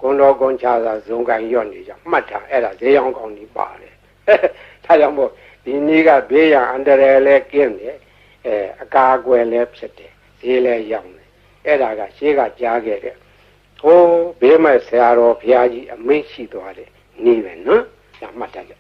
ဂုံတော်ကွန်ချာသာဇုံကန်ရွတ်နေကြမှတ်ထားအဲ့ဒါဈေးရောင်းကောင်းကြီးပါတယ်ဒါကြောင့်မို့ဒီနေ့ကဘေးရန်အန္တရာယ်လဲကင်းတယ်အကာအကွယ်လဲဖြစ်တယ်ဈေးလဲရောင်းတယ်အဲ့ဒါကရှေးကကြားခဲ့တဲ့ဟိုးဘေးမဲ့ဆရာတော်ဘုရားကြီးအမိန့်ရှိသွားတယ်နေပဲနော်ဒါမှတ်ထားကြ